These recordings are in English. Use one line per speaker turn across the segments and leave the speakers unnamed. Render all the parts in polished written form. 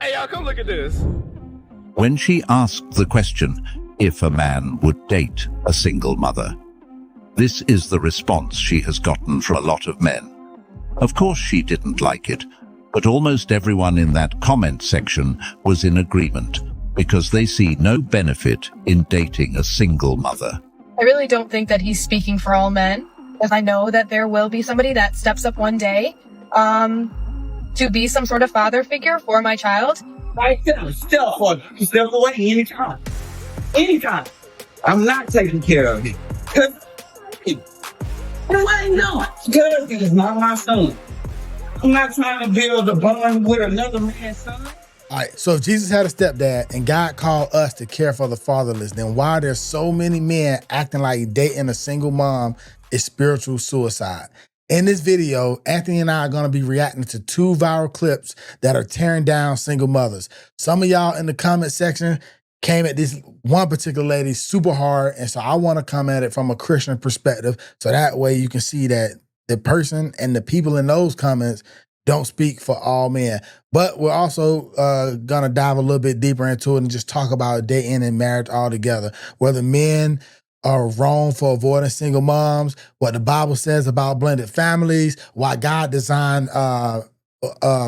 Hey, y'all, come look at this.
When she asked the question if a man would date a single mother, this is the response she has gotten from a lot of men. Of course she didn't like it, but almost everyone in that comment section was in agreement because they see no benefit in dating a single mother.
I really don't think that he's speaking for all men, because I know that there will be somebody that steps up one day to be some sort of father figure for my child.
I step away anytime. Anytime. I'm not taking care of it. Nobody knows. Because it is not my son. I'm not trying to build a bond with another man's son.
All right, so if Jesus had a stepdad and God called us to care for the fatherless, then why there's so many men acting like dating a single mom is spiritual suicide? In this video, Anthony and I are gonna be reacting to 2 viral clips that are tearing down single mothers. Some of y'all in the comment section came at this one particular lady super hard, and so I wanna come at it from a Christian perspective, so that way you can see that the person and the people in those comments don't speak for all men. But we're also gonna dive a little bit deeper into it and just talk about dating and marriage altogether, whether men are wrong for avoiding single moms, what the Bible says about blended families, why God designed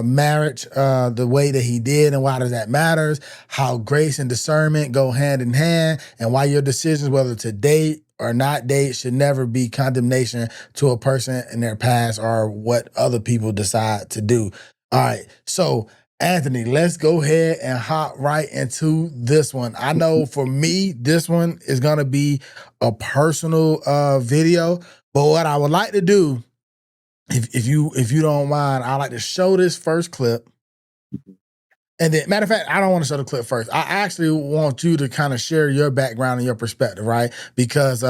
marriage the way that he did and why does that matters, how grace and discernment go hand in hand, and why your decisions whether to date or not date should never be condemnation to a person in their past or what other people decide to do. All right, so Anthony, let's go ahead and hop right into this one. I know for me, this one is gonna be a personal video, but what I would like to do, if you don't mind, I'd like to show this first clip. And then, matter of fact, I don't want to show the clip first. I actually want you to kind of share your background and your perspective, right? Because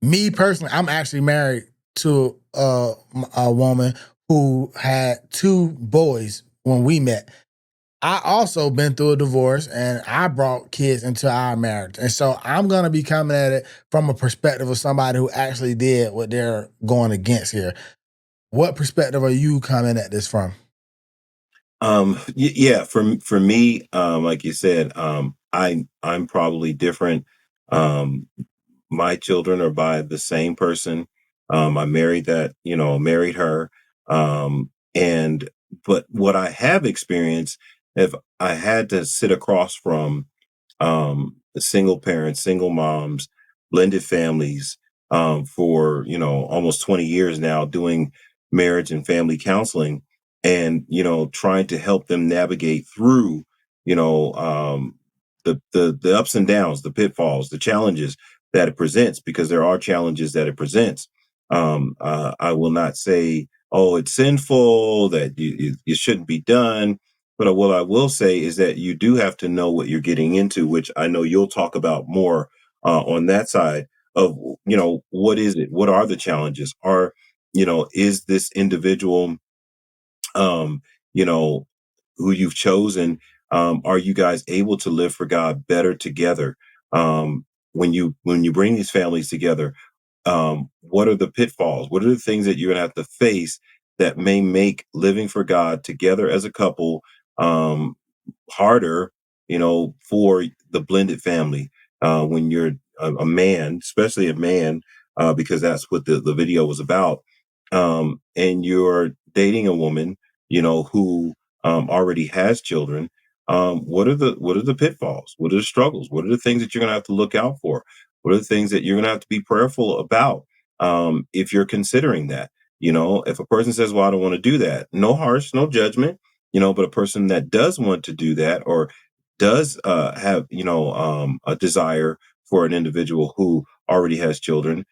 me personally, I'm actually married to a woman who had 2 boys when we met. I also been through a divorce and I brought kids into our marriage. And so I'm going to be coming at it from a perspective of somebody who actually did what they're going against here. What perspective are you coming at this from?
Yeah, for me, like you said, I'm probably different. My children are by the same person. I married married her. And but what I have experienced, if I had to sit across from the single parents, single moms, blended families, for almost 20 years now, doing marriage and family counseling, and trying to help them navigate through the ups and downs, the pitfalls, the challenges that it presents, because there are challenges that it presents. I will not say, oh, it's sinful, that you shouldn't be done. But what I will say is that you do have to know what you're getting into, which I know you'll talk about more on that side of, what is it? What are the challenges? Is this individual, um, you know, who you've chosen, are you guys able to live for God better together? When you bring these families together, what are the pitfalls? What are the things that you're gonna have to face that may make living for God together as a couple harder, for the blended family, when you're a man, especially a man, because that's what the video was about, and you're dating a woman, who already has children. What are the pitfalls? What are the struggles? What are the things that you're going to have to look out for? What are the things that you're going to have to be prayerful about, if you're considering that? If a person says, "Well, I don't want to do that," no harsh, no judgment. But a person that does want to do that, or does have a desire for an individual who already has children,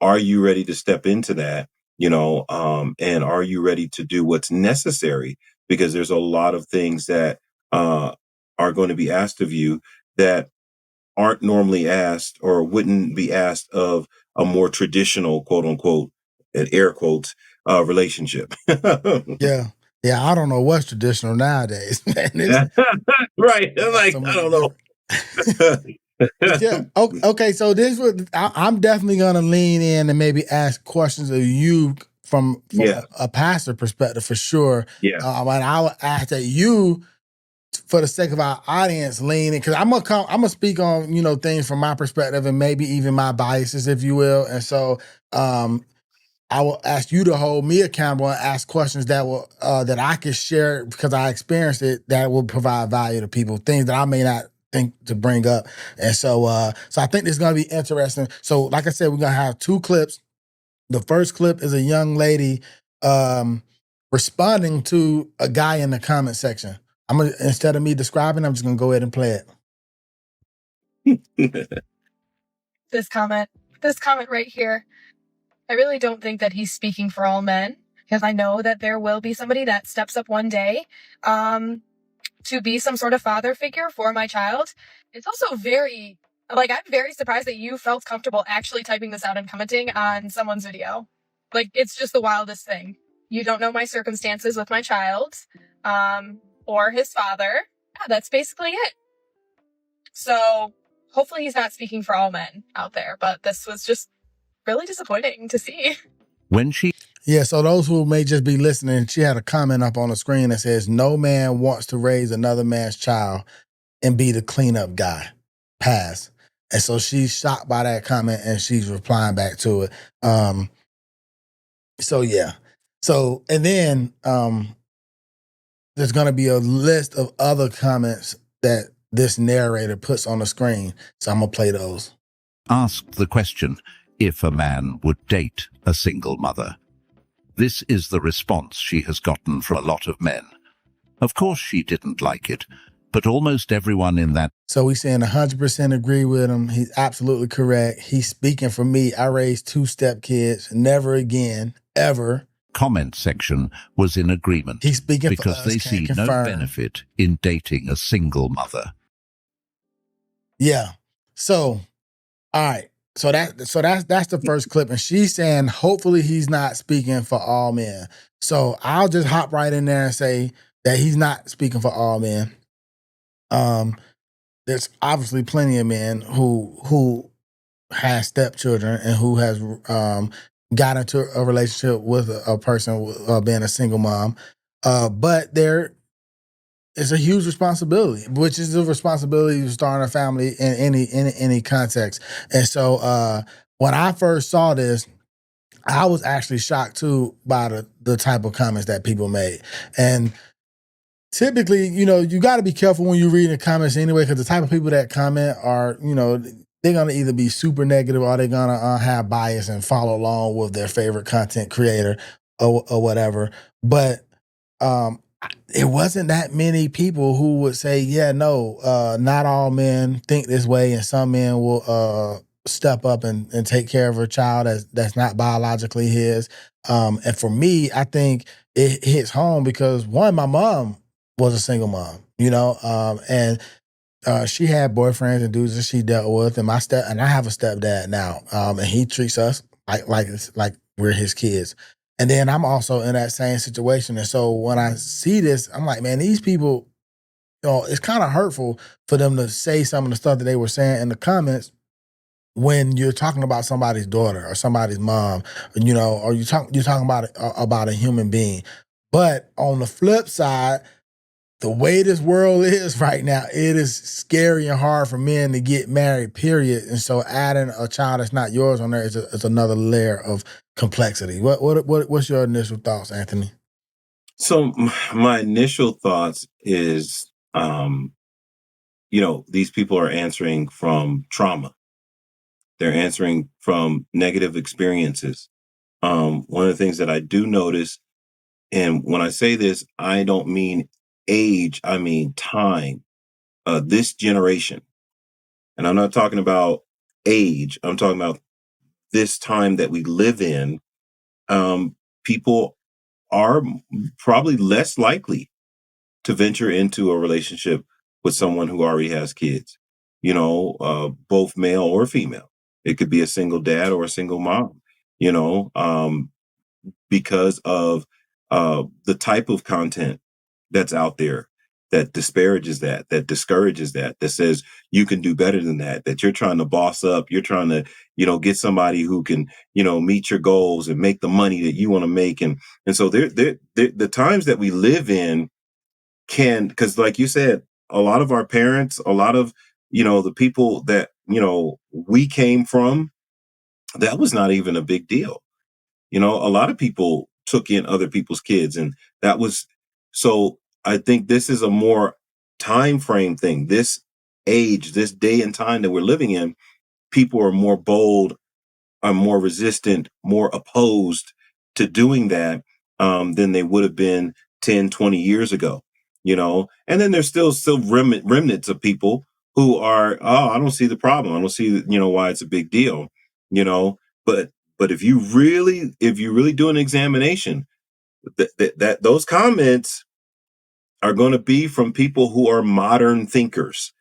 are you ready to step into that? And are you ready to do what's necessary? Because there's a lot of things that are going to be asked of you that aren't normally asked, or wouldn't be asked of a more traditional, quote unquote, and air quotes, relationship.
Yeah. Yeah, I don't know what's traditional nowadays, man.
Right. I'm like, I don't know.
Yeah. Okay. So I'm definitely gonna lean in and maybe ask questions of you from
Yeah.
a pastor perspective for sure.
Yeah.
And I would ask that you, for the sake of our audience, lean in, because I'm gonna speak on things from my perspective and maybe even my biases, if you will. And so I will ask you to hold me accountable and ask questions that will that I can share because I experienced it, that will provide value to people, things that I may not think to bring up. And so I think this is gonna be interesting. So like I said, we're gonna have 2 clips. The first clip is a young lady responding to a guy in the comment section. Instead of me describing, I'm just gonna go ahead and play it.
This comment right here, I really don't think that he's speaking for all men, because I know that there will be somebody that steps up one day to be some sort of father figure for my child. It's also very, like, I'm very surprised that you felt comfortable actually typing this out and commenting on someone's video. Like, it's just the wildest thing. You don't know my circumstances with my child, or his father. Yeah, that's basically it. So hopefully he's not speaking for all men out there, but this was just really disappointing to see.
When she
Yeah, so those who may just be listening, she had a comment up on the screen that says, "No man wants to raise another man's child and be the cleanup guy." Pass. And so she's shocked by that comment and she's replying back to it. So yeah. So and then there's gonna be a list of other comments that this narrator puts on the screen. So I'm gonna play those.
asked the question if a man would date a single mother. This is the response she has gotten from a lot of men. Of course she didn't like it, but almost everyone in that
So we saying 100% agree with him. He's absolutely correct. He's speaking for me. I raised 2 stepkids. Never again, ever.
comment section was in agreement
He's speaking for
because
us,
they
can't
see no
confirm.
benefit in dating a single mother.
Yeah. So, all right. So that's the first clip, and she's saying hopefully he's not speaking for all men. So I'll just hop right in there and say that he's not speaking for all men. There's obviously plenty of men who has stepchildren and who has got into a relationship with a person being a single mom. But there is a huge responsibility, which is the responsibility of starting a family in any context. And so when I first saw this, I was actually shocked too by the type of comments that people made. And typically, you got to be careful when you read the comments anyway, because the type of people that comment are, they're going to either be super negative or they're going to have bias and follow along with their favorite content creator or whatever. But it wasn't that many people who would say, yeah, no, not all men think this way, and some men will step up and take care of a child that's not biologically his. And for me, I think it hits home because, one, my mom was a single mom, and she had boyfriends and dudes that she dealt with, and I have a stepdad now, and he treats us like we're his kids. And then I'm also in that same situation, and so when I see this, I'm like, man, these people, it's kind of hurtful for them to say some of the stuff that they were saying in the comments when you're talking about somebody's daughter or somebody's mom, or you're talking about a human being. But on the flip side, the way this world is right now, it is scary and hard for men to get married, period. And so adding a child that's not yours on there is another layer of complexity. What's your initial thoughts, Anthony?
So my initial thoughts is, these people are answering from trauma. They're answering from negative experiences. One of the things that I do notice, and when I say this, I don't mean age, I mean time. This generation, and I'm not talking about age, I'm talking about this time that we live in. People are probably less likely to venture into a relationship with someone who already has kids, both male or female. It could be a single dad or a single mom, because of the type of content that's out there. that disparages that discourages that says you can do better than that you're trying to boss up, you're trying to, get somebody who can, meet your goals and make the money that you want to make. And so the times that we live in can, because like you said, a lot of our parents, a lot of, the people that, we came from, that was not even a big deal. A lot of people took in other people's kids, and that was so. I think this is a more time frame thing. This age, this day and time that we're living in, people are more bold, are more resistant, more opposed to doing that than they would have been 10, 20 years ago. And then there's still remnants of people who are, oh, I don't see the problem. I don't see, why it's a big deal. You know, but if you really do an examination, that those comments are going to be from people who are modern thinkers,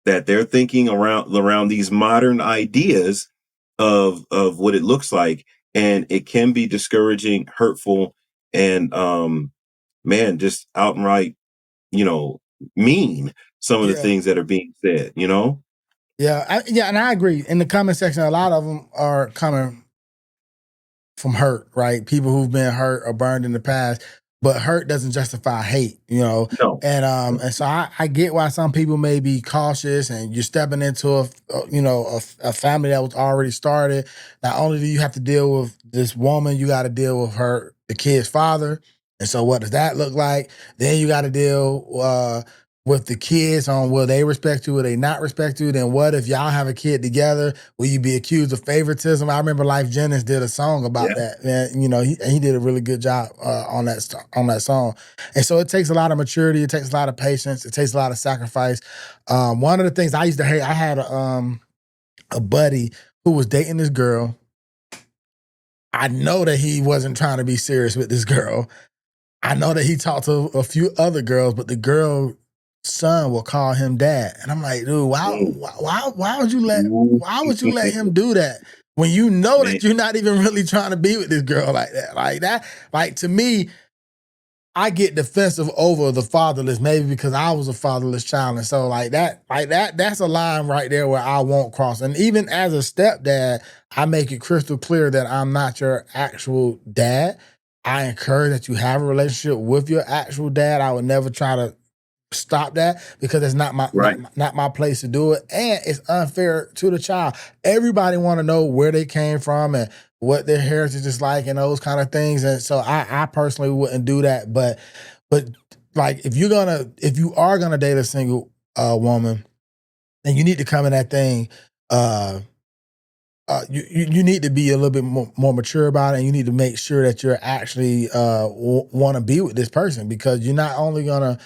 that they're thinking around these modern ideas of what it looks like, and it can be discouraging, hurtful, and man, just outright, you know, mean, some of the
Yeah.
things that are being said.
Yeah, and I agree. In the comment section, a lot of them are coming from hurt, right? People who've been hurt or burned in the past, but hurt doesn't justify hate,
No.
And so I get why some people may be cautious, and you're stepping into a family that was already started. Not only do you have to deal with this woman, you got to deal with the kid's father. And so what does that look like? Then you got to deal with the kids on, will they respect you, will they not respect you? Then what if y'all have a kid together? Will you be accused of favoritism? I remember Life Jennings did a song about
Yeah.
that. And, he did a really good job on that song. And so it takes a lot of maturity. It takes a lot of patience. It takes a lot of sacrifice. One of the things I used to hate, I had a buddy who was dating this girl. I know that he wasn't trying to be serious with this girl. I know that he talked to a few other girls, but the girl son will call him dad. And I'm like, dude,
Mm.
why would you let him do that when you know
Man.
that you're not even really trying to be with this girl like that? Like to me, I get defensive over the fatherless, maybe because I was a fatherless child. And so that's a line right there where I won't cross. And even as a stepdad, I make it crystal clear that I'm not your actual dad. I encourage that you have a relationship with your actual dad. I would never try to stop that because it's not my
Right.
not my place to do it, and it's unfair to the child. Everybody want to know where they came from and what their heritage is like and those kind of things. And so I personally wouldn't do that. But like if you are gonna date a single woman, then you need to come in that thing. You need to be a little bit more mature about it, and you need to make sure that you're actually want to be with this person, because you're not only gonna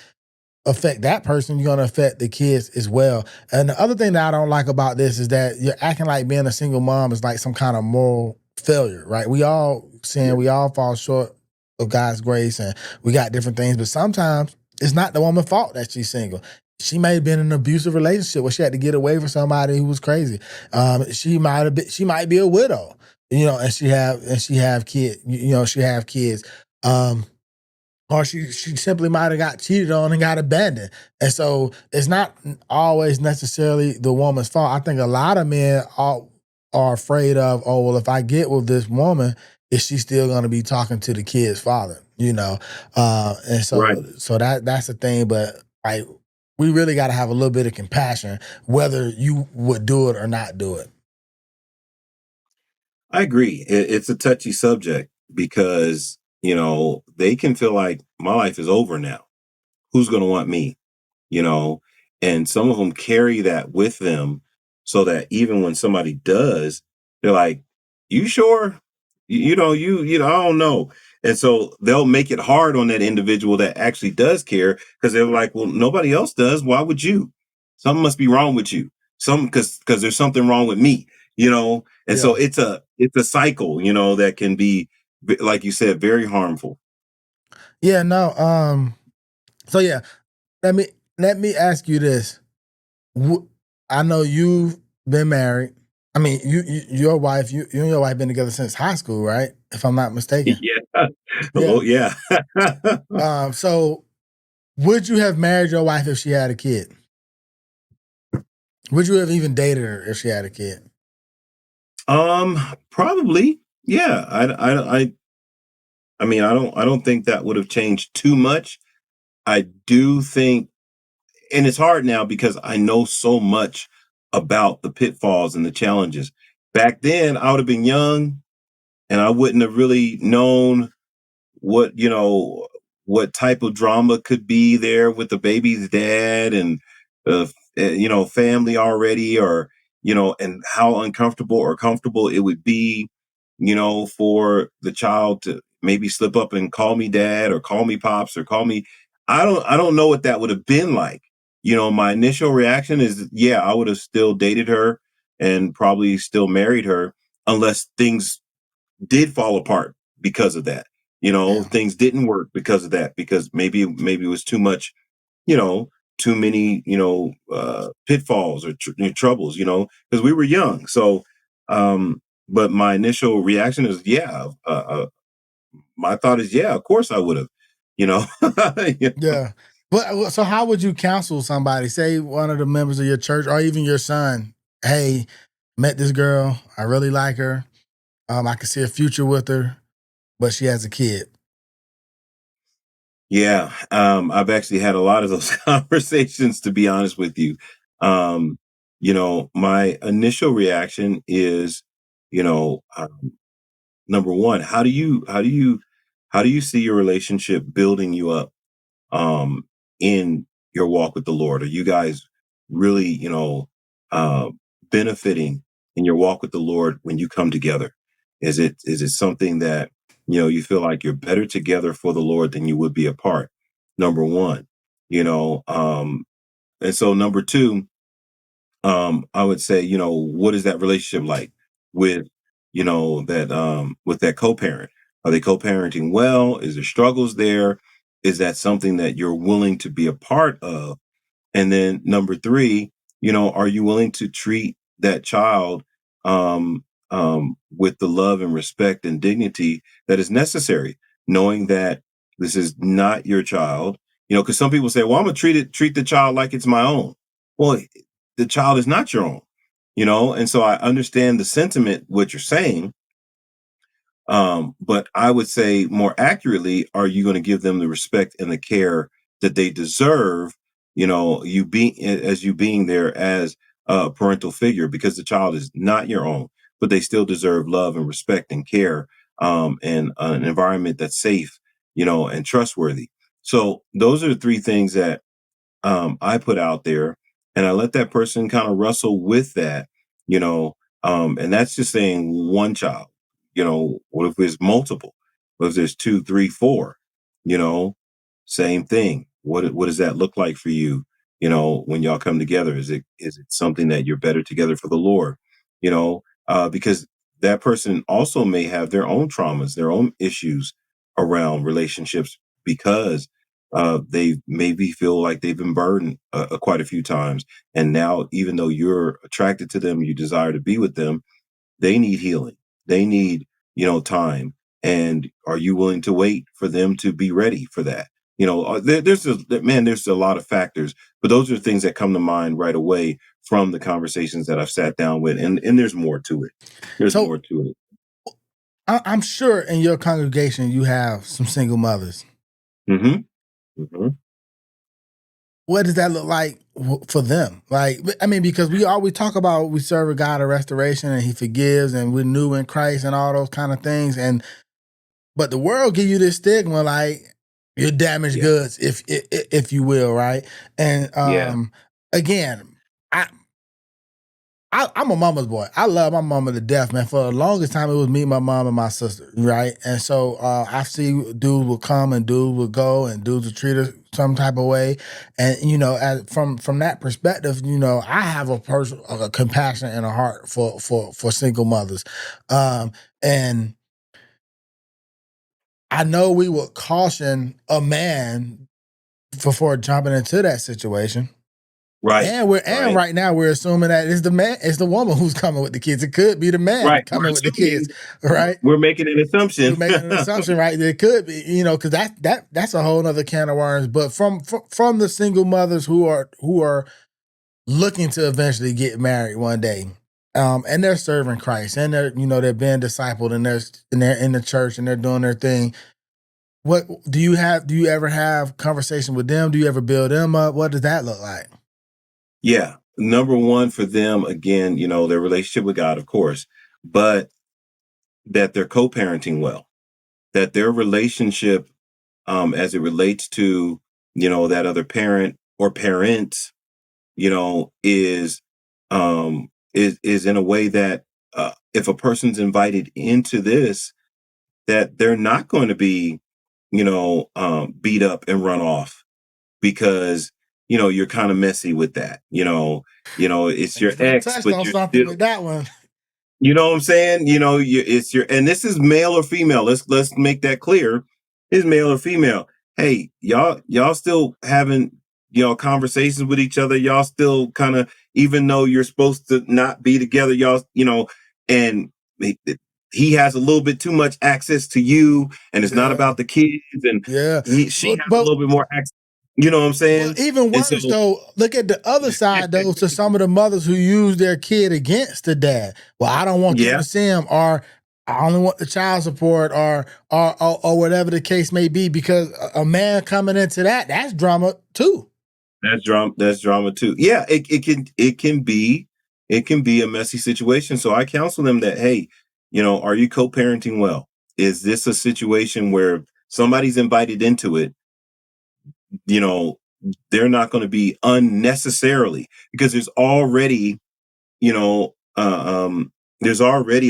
affect that person, you're gonna affect the kids as well. And the other thing that I don't like about this is that you're acting like being a single mom is like some kind of moral failure, right? We all sin,
Yeah.
we all fall short of God's grace, and we got different things, but sometimes it's not the woman's fault that she's single. She may have been in an abusive relationship where she had to get away from somebody who was crazy. She might be a widow, and she have kids, she have kids. Or she simply might have got cheated on and got abandoned. And so it's not always necessarily the woman's fault. I think a lot of men are afraid of, oh, well, if I get with this woman, is she still going to be talking to the kid's father? And so
Right.
that's the thing. But like, we really got to have a little bit of compassion, whether you would do it or not do it.
I agree. It's a touchy subject because, they can feel like my life is over now. Who's going to want me? you know, and some of them carry that with them so that even when somebody does, they're like, you sure? I don't know. And so they'll make it hard on that individual that actually does care, because they're like, well, nobody else does. Why would you? Something must be wrong with you. Because there's something wrong with me. And so
Yeah.
it's a cycle, that can be, like you said, very harmful.
Yeah, no. So yeah, let me ask you this. I know you've been married. I mean, your wife, you and your wife been together since high school, right? If I'm not mistaken.
Yeah.
Yeah.
Oh, yeah.
So Would you have married your wife if she had a kid? Would you have even dated her if she had a kid?
Probably. Yeah. I mean, I don't think that would have changed too much. I do think, and it's hard now because I know so much about the pitfalls and the challenges. Back then, I would have been young and I wouldn't have really known what, what type of drama could be there with the baby's dad and family already, or and how uncomfortable or comfortable it would be, for the child to maybe slip up and call me dad or call me pops or call me. I don't know what that would have been like. My initial reaction is, yeah, I would have still dated her and probably still married her unless things did fall apart because of that.
Yeah.
Things didn't work because of that, because maybe it was too much, you know, too many, pitfalls or troubles, because we were young. So, but my initial reaction is, yeah, my thought is, yeah, of course I would have, you know. Yeah.
Yeah. But so how would you counsel somebody? Say one of the members of your church or even your son, hey, met this girl. I really like her. I can see a future with her, but she has a kid.
Yeah, I've actually had a lot of those conversations, to be honest with you. Um, my initial reaction is, number one, how do you see your relationship building you up um, in your walk with the Lord? Are you guys really, uh, benefiting in your walk with the Lord when you come together? Is it something that you feel like you're better together for the Lord than you would be apart? Number one, and so number two, I would say, what is that relationship like with, with that co-parent? Are they co-parenting well? Is there struggles there? Is that something that you're willing to be a part of? And then number three, are you willing to treat that child with the love and respect and dignity that is necessary, knowing that this is not your child? Because some people say, "Well, I'm gonna treat the child like it's my own." Well, the child is not your own, and so I understand the sentiment, what you're saying, but I would say more accurately, are you going to give them the respect and the care that they deserve? As you being there as a parental figure, because the child is not your own, but they still deserve love and respect and care, and an environment that's safe, and trustworthy. So those are the three things that I put out there, and I let that person kind of wrestle with that, and that's just saying one child. What if there's multiple? What if there's two, three, four? You know, Same thing. What does that look like for you? When y'all come together, is it something that you're better together for the Lord? Because that person also may have their own traumas, their own issues around relationships, because they maybe feel like they've been burned quite a few times. And now, even though you're attracted to them, you desire to be with them, they need healing. They need, time. And are you willing to wait for them to be ready for that? There's a lot of factors, but those are things that come to mind right away from the conversations that I've sat down with. And there's more to it. There's
So
more to it.
I'm sure in your congregation you have some single mothers.
Hmm. Hmm.
What does that look like for them? Like, I mean, because we always talk about we serve a God of restoration and He forgives and we're new in Christ and all those kind of things. But the world give you this stigma like you're damaged
Yeah.
goods, if you will, right? And
Yeah.
again, I I'm a mama's boy. I love my mama to death, man. For the longest time, it was me, my mom, and my sister, right? And so I see dudes will come and dudes will go, and dudes will treat us some type of way. And from that perspective, I have a compassion and a heart for single mothers, and I know we would caution a man before jumping into that situation.
Right.
And right now we're assuming that it's the woman who's coming with the kids. It could be the man
Right.
coming with the kids, right?
We're making an assumption.
We're making an assumption, right? It could be, because that's a whole other can of worms. But from the single mothers who are looking to eventually get married one day, and they're serving Christ, and they're they're being discipled, and they're in the church, and they're doing their thing. What do you ever have conversation with them? Do you ever build them up? What does that look like?
Yeah. Number one for them, again, their relationship with God, of course, but that they're co-parenting well, that their relationship, as it relates to, that other parent or parents, is in a way that if a person's invited into this, that they're not going to be, beat up and run off because you're kind of messy with that. It's your ex,
Touched
but
on
you're
something
still,
with that one.
you know what I'm saying? It's your, and this is male or female. Let's make that clear. It's male or female. Hey, y'all still having conversations with each other. Y'all still kind of, even though you're supposed to not be together, y'all, and he has a little bit too much access to you, and it's not about the kids, and
Yeah,
she has a
but
little bit more access. You know what I'm saying?
But even
And so,
worse, though, look at the other side, though, to some of the mothers who use their kid against the dad. Well, I don't want them to see him, or I only want the child support, or whatever the case may be, because a man coming into that's drama too.
That's drama too. Yeah, it can be a messy situation. So I counsel them that, hey, are you co-parenting well? Is this a situation where somebody's invited into it? They're not going to be unnecessarily, because there's already a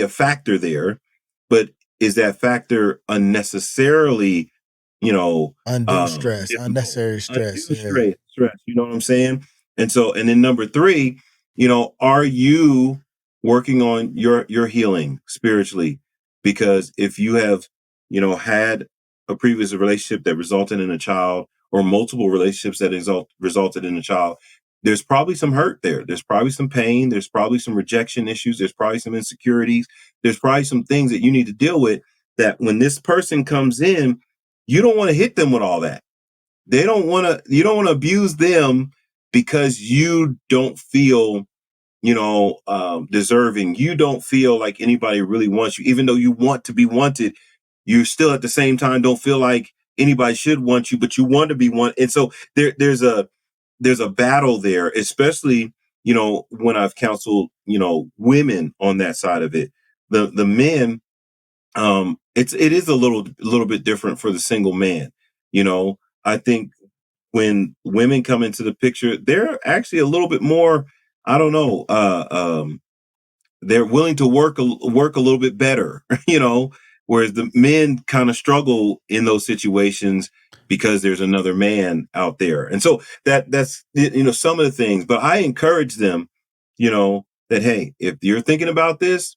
factor there, but is that factor unnecessarily,
Undue stress,
difficult?
unnecessary stress. Yeah.
Stress. You know what I'm saying? And then number three, are you working on your healing spiritually? Because if you have, had a previous relationship that resulted in a child, or multiple relationships that resulted in a child, there's probably some hurt there. There's probably some pain. There's probably some rejection issues. There's probably some insecurities. There's probably some things that you need to deal with, that when this person comes in, you don't want to hit them with all that. You don't want to abuse them because you don't feel, deserving. You don't feel like anybody really wants you, even though you want to be wanted. You still at the same time don't feel like anybody should want you, but you want to be wanted. And so there's a battle there, especially, when I've counseled, women on that side of it. The men, it is a little bit different for the single man. I think when women come into the picture, they're actually a little bit more, I don't know, they're willing to work a little bit better, whereas the men kind of struggle in those situations because there's another man out there. And so that's some of the things, but I encourage them, that, hey, if you're thinking about this,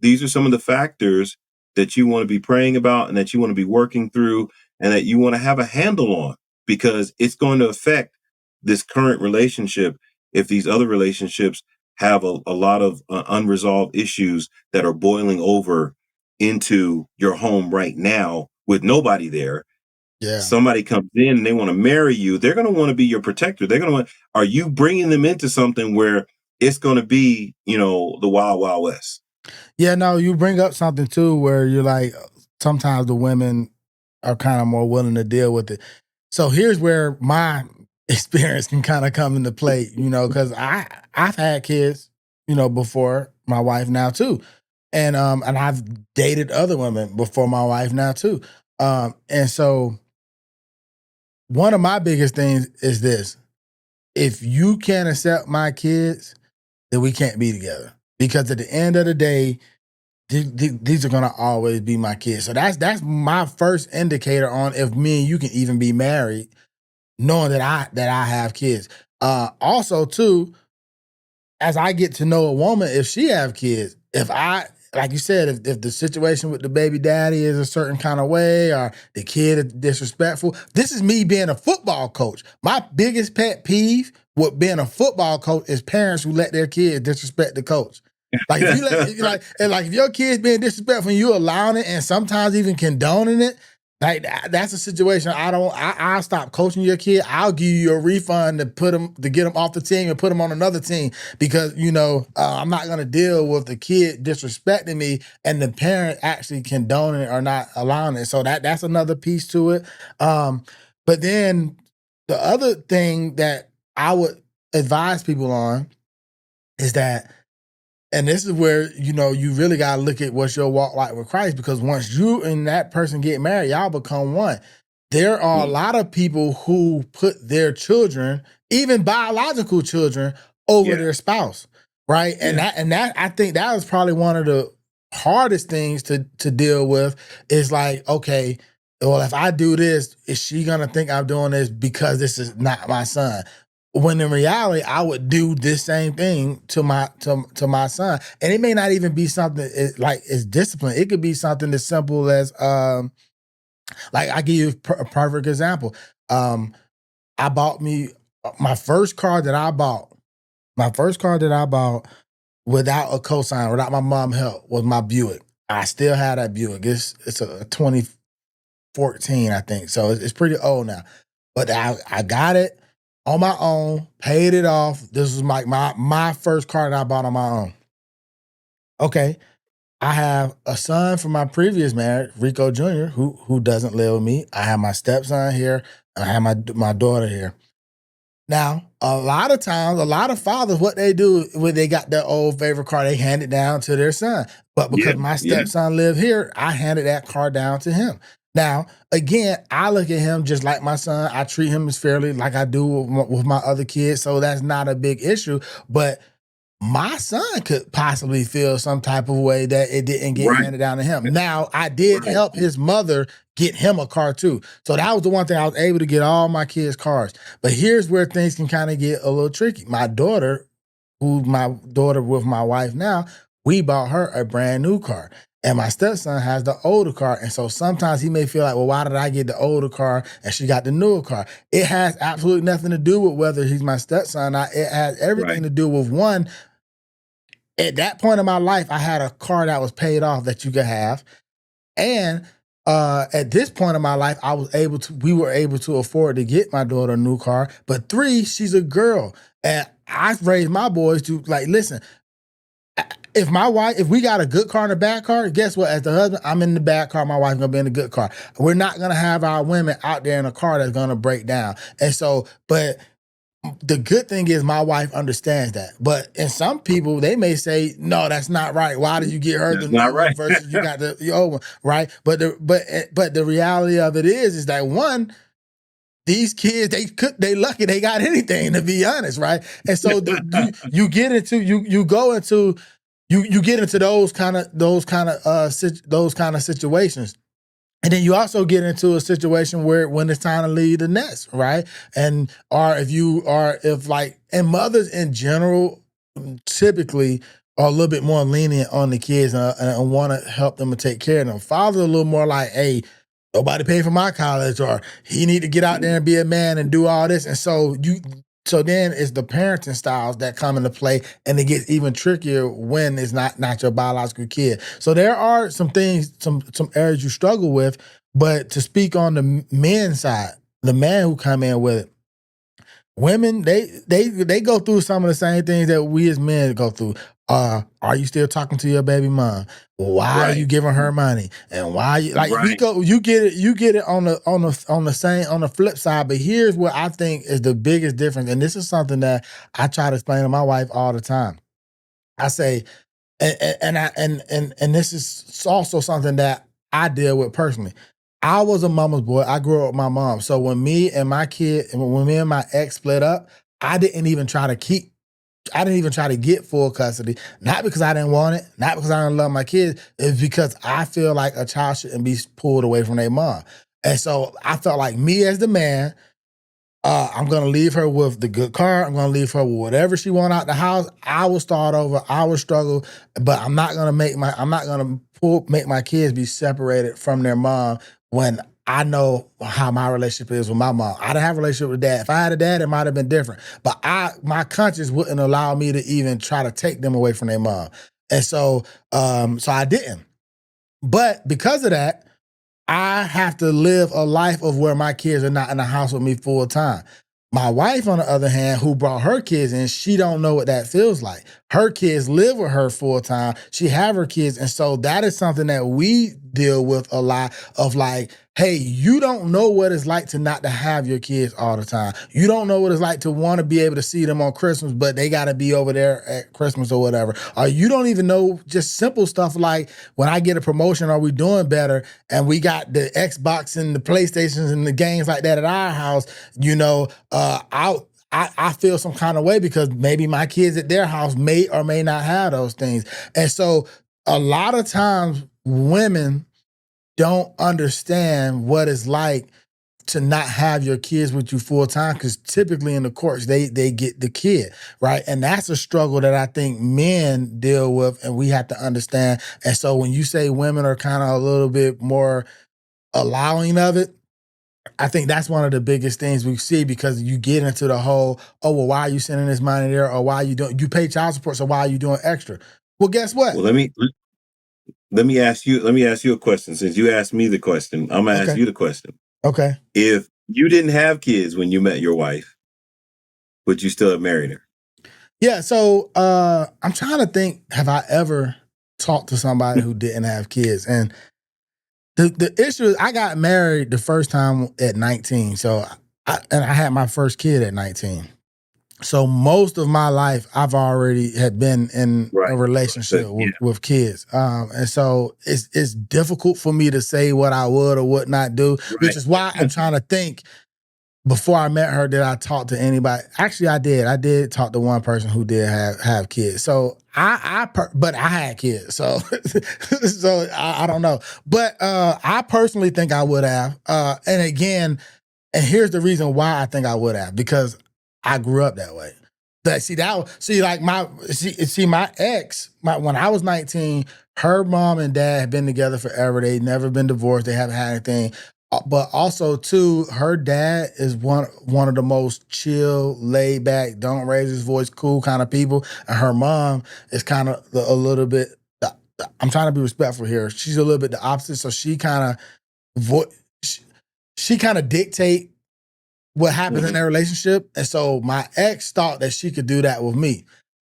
these are some of the factors that you want to be praying about, and that you want to be working through, and that you want to have a handle on, because it's going to affect this current relationship if these other relationships have a lot of unresolved issues that are boiling over into your home right now with nobody there.
Yeah.
Somebody comes in and they want to marry you. They're going to want to be your protector. They're going to want, are you bringing them into something where it's going to be, the wild, wild west?
Yeah, no, you bring up something too where you're like, sometimes the women are kind of more willing to deal with it. So here's where my experience can kind of come into play, because I've had kids, before my wife now too. And I've dated other women before my wife now too. And so one of my biggest things is this: if you can't accept my kids, then we can't be together. Because at the end of the day, these are gonna always be my kids. So that's my first indicator on if me and you can even be married, knowing that I have kids. Also too, as I get to know a woman, if she have kids, if I, like you said, if the situation with the baby daddy is a certain kind of way, or the kid is disrespectful, this is me being a football coach. My biggest pet peeve with being a football coach is parents who let their kids disrespect the coach. Like if you let if your kid's being disrespectful and you allowing it and sometimes even condoning it, like that's a situation I'll stop coaching your kid. I'll give you a refund to get them off the team and put them on another team because I'm not gonna deal with the kid disrespecting me and the parent actually condoning it or not allowing it. So that's another piece to it. But then the other thing that I would advise people on is that, and this is where, you really got to look at what's your walk like with Christ, because once you and that person get married, y'all become one. There are a lot of people who put their children, even biological children, over their spouse, right? And that I think that was probably one of the hardest things to deal with is like, okay, well, if I do this, is she gonna think I'm doing this because this is not my son? When in reality, I would do this same thing to my son, and it may not even be something like it's discipline. It could be something as simple as like I give you a perfect example. I bought me my first car that I bought. My first car that I bought without a cosign, without my mom's help, was my Buick. I still have that Buick. It's a 2014, I think. So it's pretty old now. But I got it on my own, paid it off. This was my first car that I bought on my own. Okay. I have a son from my previous marriage, Rico Jr., who doesn't live with me. I have my stepson here, and I have my daughter here. Now, a lot of times, a lot of fathers, what they do when they got their old favorite car, they hand it down to their son. But because my stepson lived here, I handed that car down to him. Now, again, I look at him just like my son. I treat him as fairly like I do with my other kids. So that's not a big issue. But my son could possibly feel some type of way that it didn't get handed down to him. Now, I did help his mother get him a car too. So that was the one thing I was able to get all my kids cars. But here's where things can kind of get a little tricky. My daughter, who's my daughter with my wife now, we bought her a brand new car. And my stepson has the older car. And so sometimes he may feel like, well, why did I get the older car and she got the newer car? It has absolutely nothing to do with whether he's my stepson or not. It has everything to do with, one, at that point in my life, I had a car that was paid off that you could have. And at this point in my life, we were able to afford to get my daughter a new car. But 3, she's a girl. And I raised my boys to like, listen, if we got a good car and a bad car, guess what? As the husband, I'm in the bad car. My wife's gonna be in the good car. We're not gonna have our women out there in a car that's gonna break down. And so, but the good thing is my wife understands that. But in some people, they may say, no, that's not right. Why did you get her the new one versus you got the old one, right? But the reality of it is that, one, these kids, they lucky they got anything, to be honest, right? And so you get into those kind of situations. And then you also get into a situation when it's time to leave the nest, right? And and mothers in general typically are a little bit more lenient on the kids and want to help them and take care of them. Fathers are a little more like, hey, nobody paid for my college, or he need to get out there and be a man and do all this. And so then it's the parenting styles that come into play, and it gets even trickier when it's not your biological kid. So there are some things, some areas you struggle with, but to speak on the men's side, the man who come in with it, women, they go through some of the same things that we as men go through. Are you still talking to your baby mom? Why are you giving her money? And why you you get it on the flip side. But here's what I think is the biggest difference, and this is something that I try to explain to my wife all the time. I say, and this is also something that I deal with personally. I was a mama's boy. I grew up with my mom. So when me and my ex split up, I didn't even try to get full custody, not because I didn't want it, not because I didn't love my kids. It's because I feel like a child shouldn't be pulled away from their mom. And so I felt like, me as the man, I'm going to leave her with the good car. I'm going to leave her with whatever she want out the house. I will start over. I will struggle, but I'm not going to make my kids be separated from their mom when I know how my relationship is with my mom. I didn't have a relationship with dad. If I had a dad, it might have been different. But my conscience wouldn't allow me to even try to take them away from their mom. And so I didn't. But because of that, I have to live a life of where my kids are not in the house with me full time. My wife, on the other hand, who brought her kids in, she don't know what that feels like. Her kids live with her full time. She have her kids. And so that is something that we deal with a lot of, like, hey, you don't know what it's like to not to have your kids all the time. You don't know what it's like to want to be able to see them on Christmas, but they got to be over there at Christmas or whatever. Or you don't even know just simple stuff like when I get a promotion, are we doing better? And we got the Xbox and the PlayStations and the games like that at our house, I feel some kind of way because maybe my kids at their house may or may not have those things. And so a lot of times women don't understand what it's like to not have your kids with you full time, because typically in the courts they get the kid, right? And that's a struggle that I think men deal with and we have to understand. And so when you say women are kind of a little bit more allowing of it, I think that's one of the biggest things we see, because you get into the whole, oh, well, why are you sending this money there? Or why are you doing, you pay child support, so why are you doing extra? Well, guess what?
Well, let me ask you a question. Since you asked me the question, I'm gonna ask you the question.
Okay.
If you didn't have kids when you met your wife, would you still have married her?
Yeah, so I'm trying to think, have I ever talked to somebody who didn't have kids? And the issue is I got married the first time at 19. So I had my first kid at 19. So most of my life I've already had been in a relationship with kids. And so it's difficult for me to say what I would or would not do, which is why I'm trying to think. Before I met her, did I talk to anybody? Actually, I did. I did talk to one person who did have kids. So but I had kids. So so I don't know. But I personally think I would have. And again, and here's the reason why I think I would have, because I grew up that way. That my ex, when I was 19, her mom and dad had been together forever. They'd never been divorced. They haven't had anything. But also too, her dad is one of the most chill, laid back, don't raise his voice, cool kind of people. And her mom is kind of a little bit. I'm trying to be respectful here. She's a little bit the opposite. So she kind of she kind of dictate what happens in their relationship. And so my ex thought that she could do that with me.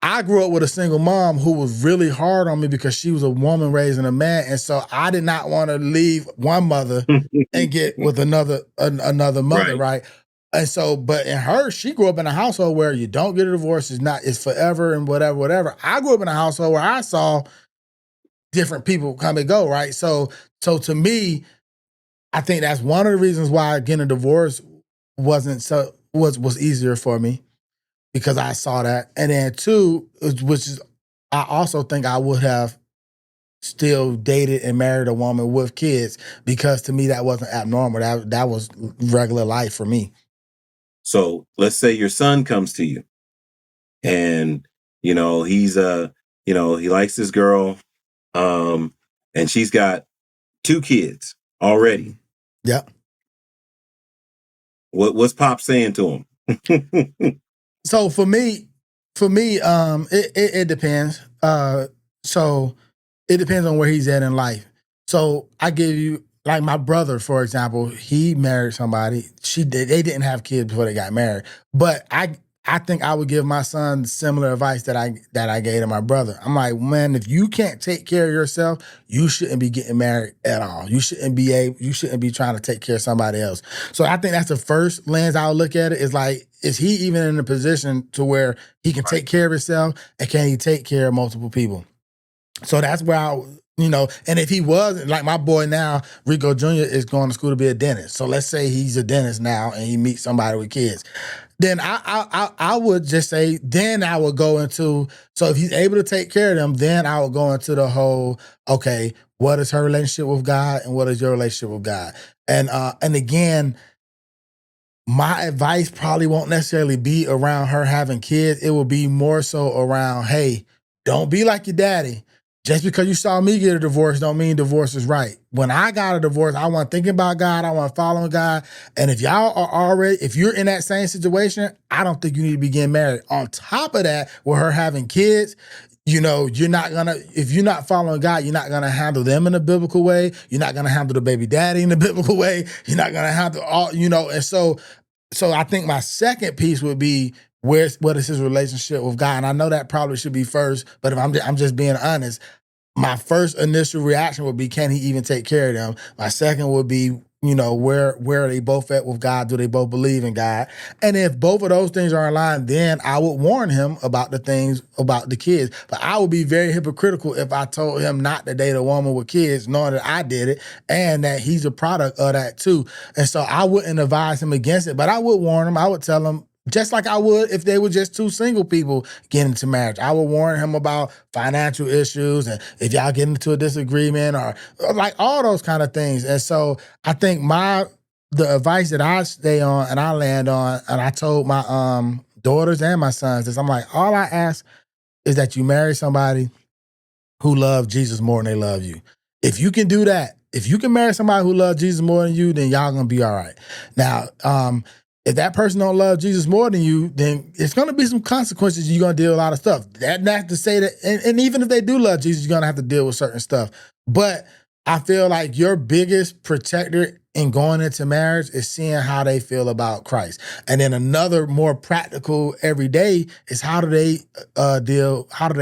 I grew up with a single mom who was really hard on me because she was a woman raising a man. And so I did not want to leave one mother and get with another mother, right? And so, but in her, she grew up in a household where you don't get a divorce, it's forever and whatever. I grew up in a household where I saw different people come and go, right? So to me, I think that's one of the reasons why getting a divorce was easier for me, because I saw that. And then two, I also think I would have still dated and married a woman with kids, because to me that wasn't abnormal. That was regular life for me.
So let's say your son comes to you and he's he likes this girl, and she's got 2 kids already.
Yeah.
What's Pop saying to him?
So for me, it depends. So it depends on where he's at in life. So I give you, like my brother, for example, he married somebody. They didn't have kids before they got married. But I think I would give my son similar advice that I gave to my brother. I'm like, man, if you can't take care of yourself, you shouldn't be getting married at all. You shouldn't be trying to take care of somebody else. So I think that's the first lens I'll look at it, is like, is he even in a position to where he can take care of himself, and can he take care of multiple people? So that's where and if he wasn't, like my boy now, Rico Jr. is going to school to be a dentist. So let's say he's a dentist now and he meets somebody with kids. Then I would just say, then I would go into, so if he's able to take care of them, then I would go into the whole, okay, what is her relationship with God and what is your relationship with God? And again, my advice probably won't necessarily be around her having kids. It will be more so around, hey, don't be like your daddy. Just because you saw me get a divorce don't mean divorce is right. When I got a divorce, I wasn't thinking about God. I wasn't following God. And if y'all are already, if you're in that same situation, I don't think you need to be getting married. On top of that, with her having kids, you know, you're not gonna, if you're not following God, you're not gonna handle them in a biblical way. You're not gonna handle the baby daddy in a biblical way. You're not gonna handle all, you know, and so I think my second piece would be what is his relationship with God? And I know that probably should be first, but if I'm just being honest, my first initial reaction would be, can he even take care of them? My second would be, you know, where are they both at with God? Do they both believe in God? And if both of those things are in line, then I would warn him about the things about the kids. But I would be very hypocritical if I told him not to date a woman with kids, knowing that I did it and that he's a product of that too. And so I wouldn't advise him against it, but I would warn him. I would tell him, just like I would if they were just two single people getting into marriage. I would warn him about financial issues and if y'all get into a disagreement or like all those kind of things. And so I think the advice that I stay on and I land on, and I told my daughters and my sons is, I'm like, all I ask is that you marry somebody who loves Jesus more than they love you. If you can do that, if you can marry somebody who loves Jesus more than you, then y'all gonna be all right. Now, if that person don't love Jesus more than you, then it's going to be some consequences. You're going to deal with a lot of stuff. That's not to say that, and even if they do love Jesus, you're going to have to deal with certain stuff. But I feel like your biggest protector in going into marriage is seeing how they feel about Christ. And then another more practical everyday is how do they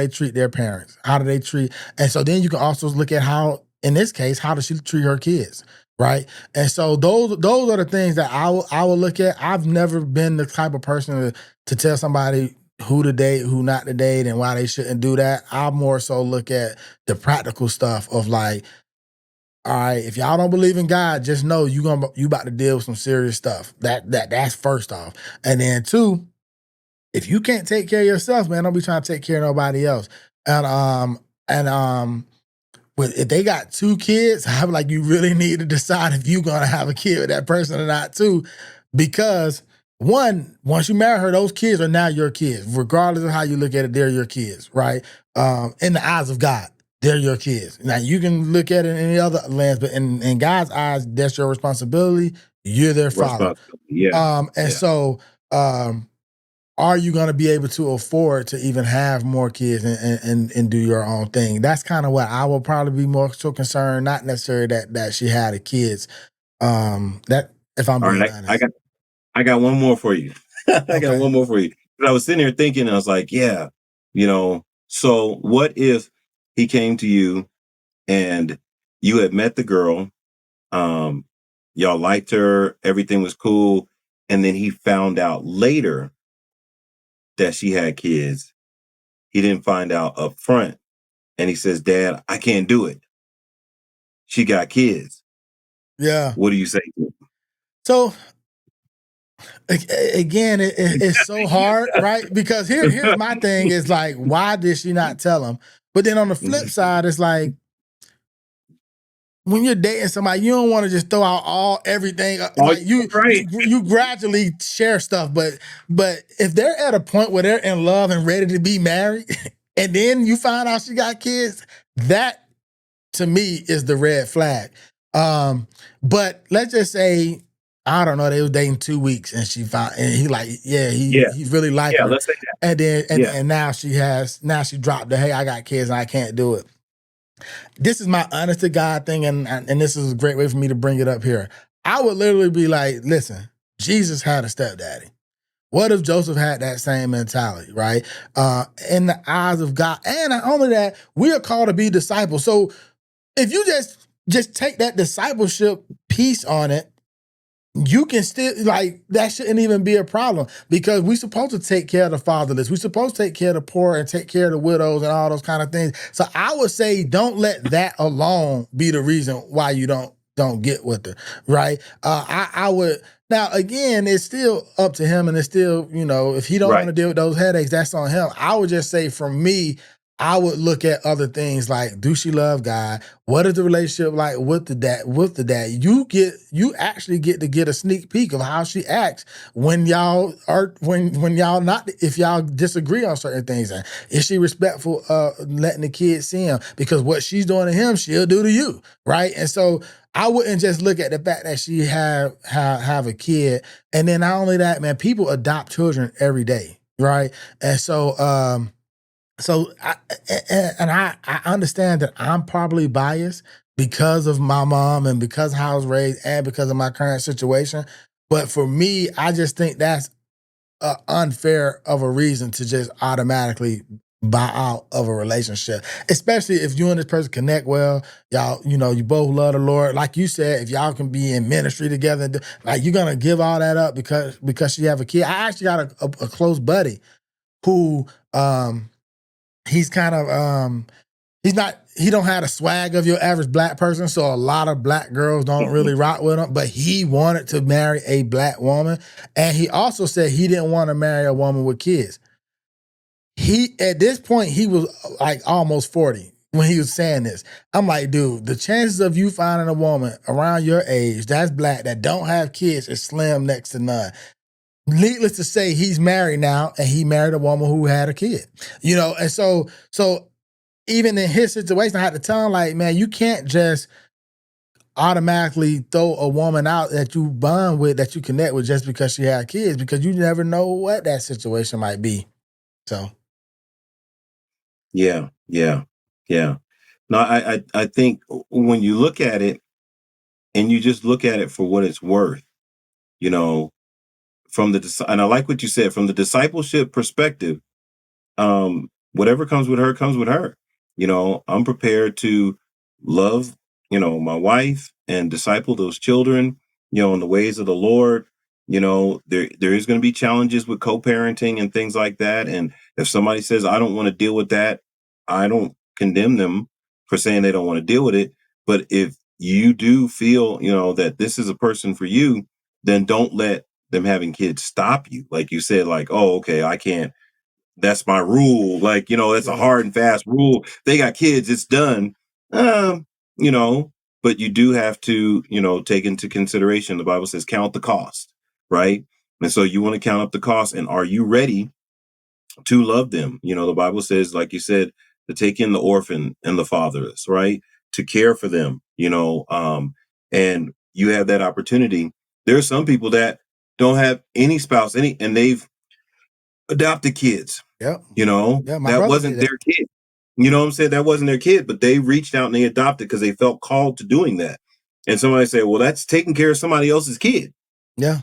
treat their parents? How do they treat, and so then you can also look at how, in this case, how does she treat her kids? Right. And so those are the things that I will look at. I've never been the type of person to tell somebody who to date, who not to date, and why they shouldn't do that. I more so look at the practical stuff of like, all right, if y'all don't believe in God, just know you about to deal with some serious stuff. That's first off. And then two, if you can't take care of yourself, man, don't be trying to take care of nobody else. But if they got two kids, I'm like, you really need to decide if you're gonna have a kid with that person or not, too. Because one, once you marry her, those kids are now your kids. Regardless of how you look at it, they're your kids, right? In the eyes of God, they're your kids. Now you can look at it in any other lens, but in God's eyes, that's your responsibility. You're their father. So are you going to be able to afford to even have more kids and do your own thing? That's kind of what I will probably be more so concerned, not necessarily that she had a kids. That if I'm being honest.
I got one more for you. I got one more for you. But I was sitting here thinking, and I was like, yeah, you know, so what if he came to you and you had met the girl, y'all liked her, everything was cool, and then he found out later that she had kids. He didn't find out up front. And he says, Dad, I can't do it. She got kids.
Yeah.
What do you say?
So again, it's so hard, right? Because here's my thing is like, why did she not tell him? But then on the flip side, it's like, when you're dating somebody, you don't want to just throw out everything. Like you gradually share stuff, but if they're at a point where they're in love and ready to be married, and then you find out she got kids, that to me is the red flag. But let's just say, I don't know, they were dating 2 weeks and she found, and he like, he really liked her.
Let's say that.
And then and now she dropped the, hey, I got kids and I can't do it. This is my honest to God thing, and this is a great way for me to bring it up here. I would literally be like, listen, Jesus had a stepdaddy. What if Joseph had that same mentality, right? In the eyes of God. And not only that, we are called to be disciples. So if you just take that discipleship piece on it, you can still, like, that shouldn't even be a problem, because we're supposed to take care of the fatherless. We're supposed to take care of the poor and take care of the widows and all those kind of things. So I would say don't let that alone be the reason why you don't get with her, right? I would, now again, it's still up to him, and it's still, you know, if he don't want to deal with those headaches, that's on him. I would just say, for me, I would look at other things like, do she love God? What is the relationship like with the dad? You actually get to get a sneak peek of how she acts when y'all are when y'all not if y'all disagree on certain things. And is she respectful letting the kids see him? Because what she's doing to him, she'll do to you, right? And so I wouldn't just look at the fact that she have a kid. And then not only that, man, people adopt children every day, right? And so I understand that I'm probably biased because of my mom and because of how I was raised and because of my current situation. But for me, I just think that's unfair of a reason to just automatically buy out of a relationship, especially if you and this person connect well. Y'all, you both love the Lord. Like you said, if y'all can be in ministry together, like you're gonna give all that up because she have a kid. I actually got a close buddy who he's kind of he don't have the swag of your average black person, so a lot of black girls don't really rock with him, but he wanted to marry a black woman, and he also said he didn't want to marry a woman with kids. At this point he was like almost 40 when he was saying this. I'm like, dude, the chances of you finding a woman around your age that's black that don't have kids is slim next to none. Needless to say, he's married now, and he married a woman who had a kid. And so even in his situation, I had to tell him, like, man, you can't just automatically throw a woman out that you bond with, that you connect with just because she had kids, because you never know what that situation might be. So
Yeah, yeah, yeah. No, I think when you look at it and you just look at it for what it's worth, you know, and I like what you said from the discipleship perspective. Whatever comes with her comes with her. I'm prepared to love, my wife and disciple those children, in the ways of the Lord. There is going to be challenges with co-parenting and things like that. And if somebody says, I don't want to deal with that, I don't condemn them for saying they don't want to deal with it. But if you do feel, that this is a person for you, then don't let them having kids stop you. Like you said, like, oh, okay, I can't, that's my rule. Like, it's a
yeah,
hard and fast rule. They got kids, it's done. Um, you know, but you do have to, take into consideration, the Bible says, count the cost, right? And so you want to count up the cost, and are you ready to love them? The Bible says, like you said, to take in the orphan and the fatherless, right? To care for them, and you have that opportunity. There are some people that don't have any spouse, and they've adopted kids.
yep, yeah. My
That
brother
wasn't
did that.
their kid. You know what I'm saying? That wasn't their kid, but they reached out and they adopted because they felt called to doing that. And somebody say, well, that's taking care of somebody else's kid.
Yeah,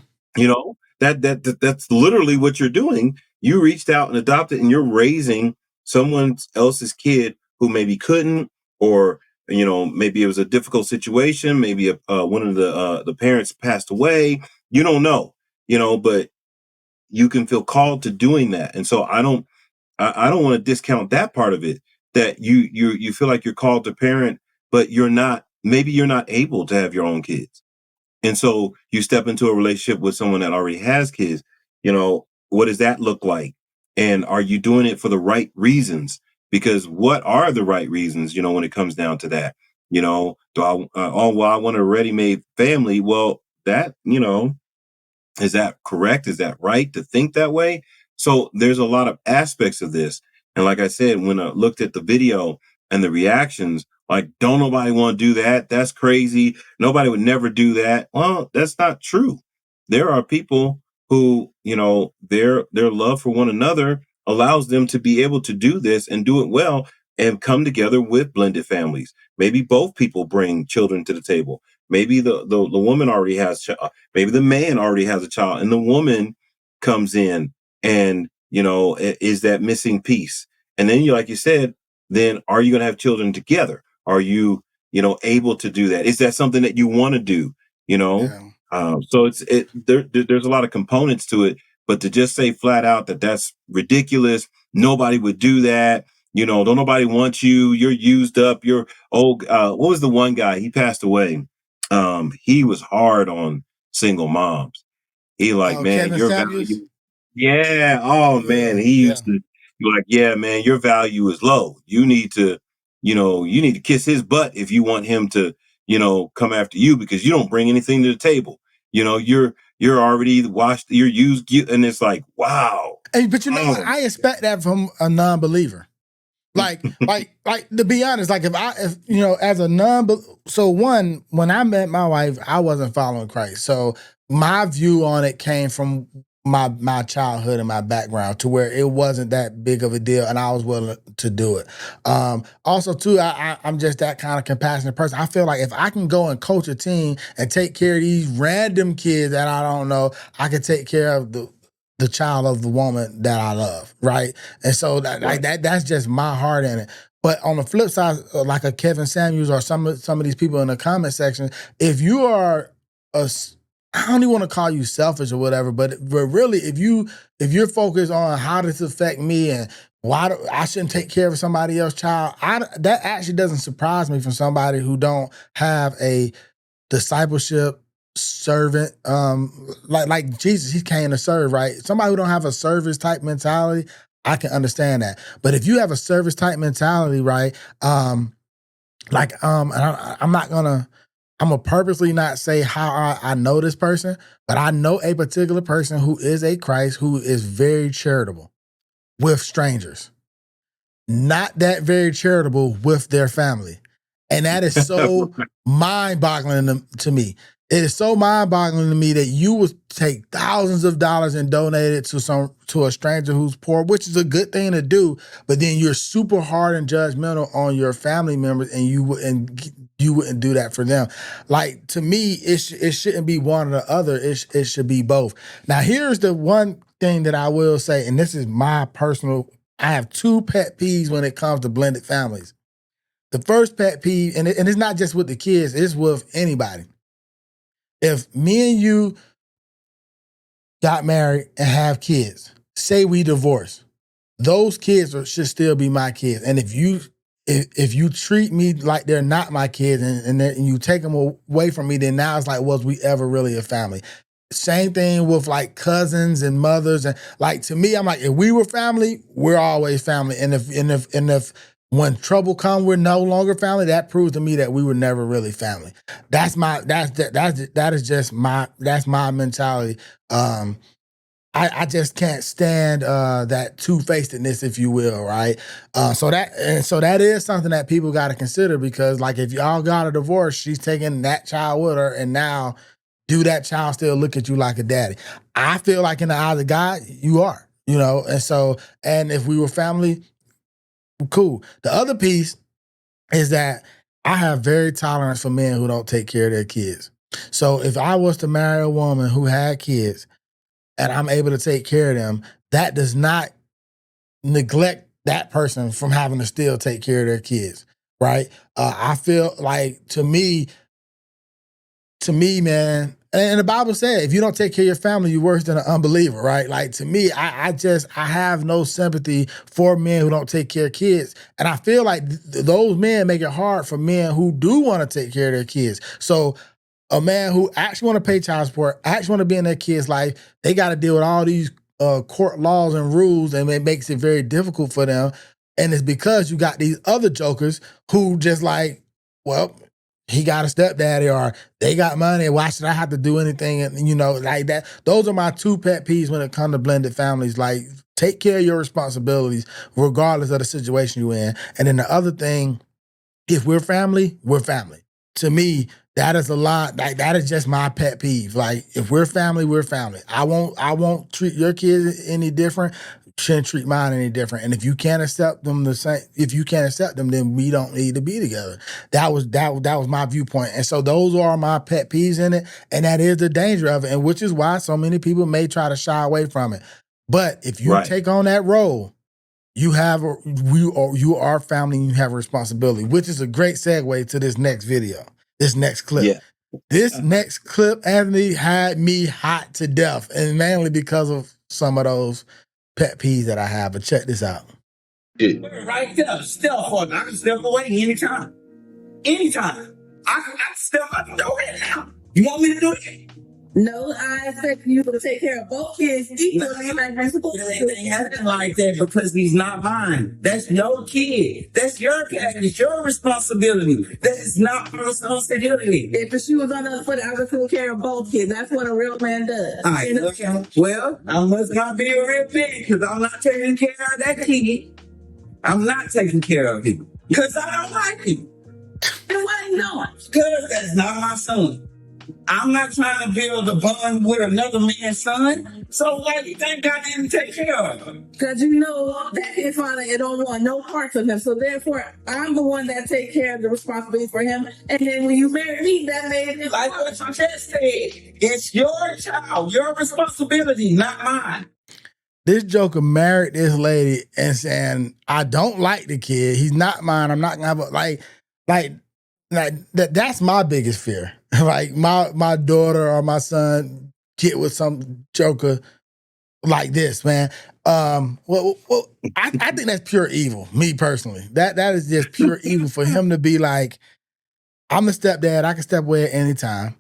That's literally what you're doing. You reached out and adopted, and you're raising someone else's kid who maybe couldn't, or maybe it was a difficult situation. Maybe one of the parents passed away. You don't know, but you can feel called to doing that. And so I don't want to discount that part of it, that you feel like you're called to parent, but maybe you're not able to have your own kids. And so you step into a relationship with someone that already has kids. What does that look like? And are you doing it for the right reasons? Because what are the right reasons, when it comes down to that? Do I want a ready-made family? Well, that, is that correct? Is that right to think that way? So there's a lot of aspects of this. And like I said, when I looked at the video and the reactions, like, don't nobody want to do that. That's crazy. Nobody would never do that. Well, that's not true. There are people who, their love for one another allows them to be able to do this and do it well and come together with blended families. Maybe both people bring children to the table. Maybe the woman already has maybe the man already has a child, and the woman comes in and, is that missing piece. And then like you said, then are you going to have children together? Are you, able to do that? Is that something that you want to do? You know?
yeah.
So there's a lot of components to it, but to just say flat out that that's ridiculous, nobody would do that. Don't nobody want you. You're used up. You're old. What was the one guy? He passed away. He was hard on single moms. He like,
Oh,
man,
Kevin
your
Samuels.
value. Yeah. Oh man,
Yeah,
he
yeah.
used to You're like, yeah, man, your value is low. You need to, you need to kiss his butt if you want him to, come after you because you don't bring anything to the table. You're already washed, you're used, and it's like, wow.
But you know what? I expect that from a non-believer. Like to be honest, like if as a so one, when I met my wife, I wasn't following Christ. So my view on it came from my childhood and my background to where it wasn't that big of a deal and I was willing to do it. Also too, I'm just that kind of compassionate person. I feel like if I can go and coach a team and take care of these random kids that I don't know, I can take care of the child of the woman that I love, right? And so that's just my heart in it. But on the flip side, like a Kevin Samuels or some of these people in the comment section, if you are I don't even want to call you selfish or whatever, but really, if you're focused on how does it affect me and why I shouldn't take care of somebody else's child, that actually doesn't surprise me from somebody who don't have a discipleship servant, like Jesus, he came to serve, right? Somebody who don't have a service type mentality, I can understand that. But if you have a service type mentality, right? And I'm gonna purposely not say how I know this person, but I know a particular person who is a Christ who is very charitable with strangers, not that very charitable with their family. And that is so mind-boggling to me. It is so mind-boggling to me that you would take thousands of dollars and donate it to a stranger who's poor, which is a good thing to do. But then you're super hard and judgmental on your family members, and you wouldn't do that for them. Like, to me, it shouldn't be one or the other. It should be both. Now, here's the one thing that I will say, and this is my personal. I have two pet peeves when it comes to blended families. The first pet peeve, and it's not just with the kids, it's with anybody. If me and you got married and have kids, say we divorce, those kids should still be my kids. And if you treat me like they're not my kids and you take them away from me, then now it's like, was we ever really a family? Same thing with like cousins and mothers. And like, to me, I'm like, if we were family, we're always family. And if when trouble comes, we're no longer family, that proves to me that we were never really family. That's my mentality. I just can't stand that two-facedness, if you will, right? So that is something that people got to consider, because like if y'all got a divorce, she's taking that child with her, and now do that child still look at you like a daddy? I feel like in the eyes of God, you are, and if we were family, cool. The other piece is that I have very tolerance for men who don't take care of their kids. So if I was to marry a woman who had kids and I'm able to take care of them, that does not neglect that person from having to still take care of their kids, right? I feel like to me, man, and the Bible said, if you don't take care of your family, you're worse than an unbeliever, right? Like, to me, I have no sympathy for men who don't take care of kids. And I feel like those men make it hard for men who do want to take care of their kids. So a man who actually want to pay child support, actually want to be in their kid's life, they got to deal with all these court laws and rules, and it makes it very difficult for them. And it's because you got these other jokers who just like, well, he got a stepdaddy, or they got money, why should I have to do anything? And like that. Those are my two pet peeves when it comes to blended families. Like, take care of your responsibilities regardless of the situation you're in. And then the other thing, if we're family, we're family. To me, that is a lot. Like, that is just my pet peeve. Like, if we're family, we're family. I won't treat your kids any different. Shouldn't treat mine any different. And if you can't accept them then we don't need to be together. That was my viewpoint. And so those are my pet peeves in it. And that is the danger of it. And which is why so many people may try to shy away from it. But if you take on that role, you are family, and you have a responsibility, which is a great segue to this next video, this next clip. Yeah. This next clip, Anthony, had me hot to death, and mainly because of some of those pet peeves that I have. But check this out.
Right there, step for me. I can step away anytime. Anytime. I can step out the door right now. You want me to do it? No, I expect you to take care of both kids equally like you're supposed to. It ain't happening like that because he's not mine. That's your kid. That's your kid. It's your responsibility. That is not my responsibility. If the shoe was on the other foot, I would take care of both kids. That's what a real man does. All right. Okay. Well, I must not be a real man because I'm not taking care of that kid. I'm not taking care of him because I don't like him. And why you doing? Because that's not my son. I'm not trying to build a bond with another man's son. So why do you think I didn't take care of him? Because you know that his father don't want no parts of him. So therefore, I'm the one that take care of the responsibility for him. And then when you marry me, that made it like what you just said. It's your child, your responsibility, not mine.
This joker married this lady and saying, I don't like the kid. He's not mine. I'm not gonna have a like that's my biggest fear. Like my daughter or my son get with some joker like this, man. Well, I think that's pure evil, me personally. That is just pure evil for him to be like, I'm the stepdad, I can step away at any time.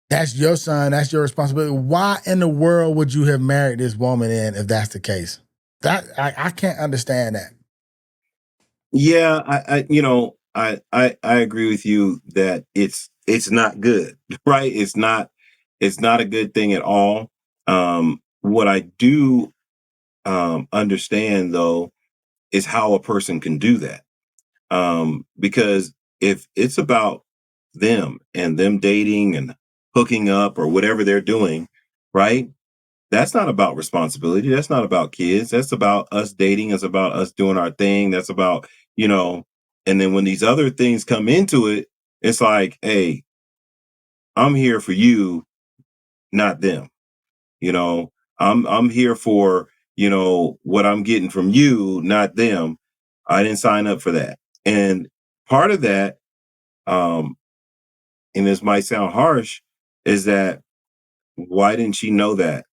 That's your son, that's your responsibility. Why in the world would you have married this woman in if that's the case? That I can't understand that.
Yeah, I agree with you that it's not good, right? It's not a good thing at all. What I do understand though is how a person can do that. Because if it's about them and them dating and hooking up or whatever they're doing, right? That's not about responsibility. That's not about kids. That's about us dating. It's about us doing our thing. That's about, you know, and then when these other things come into it, it's like, hey, I'm here for you, not them. You know, I'm here for, what I'm getting from you, not them. I didn't sign up for that. And part of that, um, and this might sound harsh, is that why didn't she know that,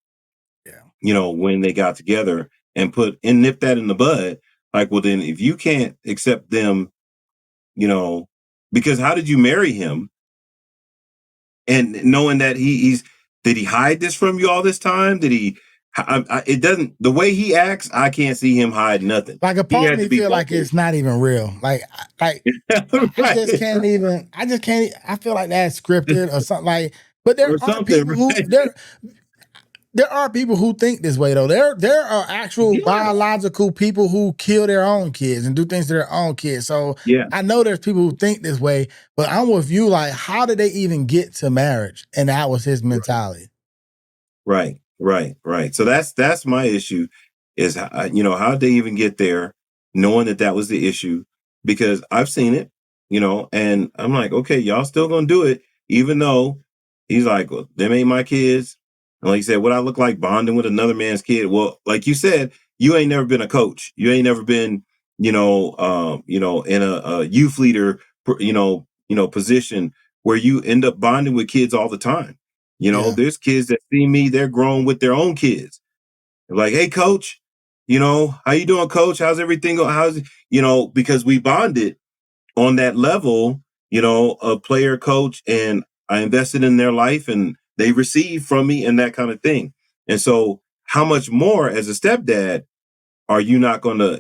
Yeah.
when they got together and nip that in the bud? Like, well, then if you can't accept them, you know, because how did you marry him? And knowing that did he hide this from you all this time? Did he? It doesn't. The way he acts, I can't see him hide nothing.
Like a
He
part of
had
me
to be
feel like
vocal.
it's not even real. I just
Right.
can't even. I just can't. I feel like that's scripted or something. Like, but there
Or
are
something.
people who
Right?
there are people who think this way though. There are actual
Yeah.
biological people who kill their own kids and do things to their own kids. So
Yeah.
I know there's people who think this way, but I'm with you. Like, how did they even get to marriage? And that was his mentality.
Right. So that's my issue is how did they even get there, knowing that was the issue? Because I've seen it, and I'm like, okay, y'all still gonna do it, even though he's like, well, them ain't my kids. And like you said, what I look like bonding with another man's kid? Well, like you said, you ain't never been a coach. You ain't never been, in a youth leader, position where you end up bonding with kids all the time.
Yeah.
There's kids that see me, they're grown with their own kids. They're like, hey, coach, how you doing, coach? How's everything going? Because we bonded on that level, a player, coach, and I invested in their life and they received from me and that kind of thing. And so how much more as a stepdad are you not going to,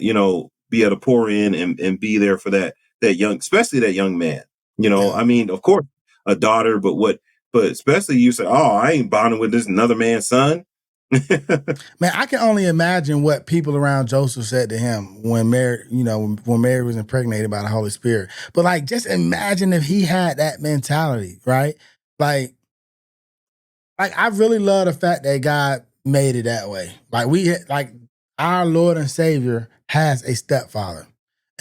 be able to pour in and be there for that young, especially that young man?
Yeah.
I mean, of course, a daughter, but especially you say, oh, I ain't bonding with this another man's son.
Man, I can only imagine what people around Joseph said to him when Mary, when Mary was impregnated by the Holy Spirit. But like, just imagine if he had that mentality, right? Like I really love the fact that God made it that way. Like our Lord and Savior has a stepfather.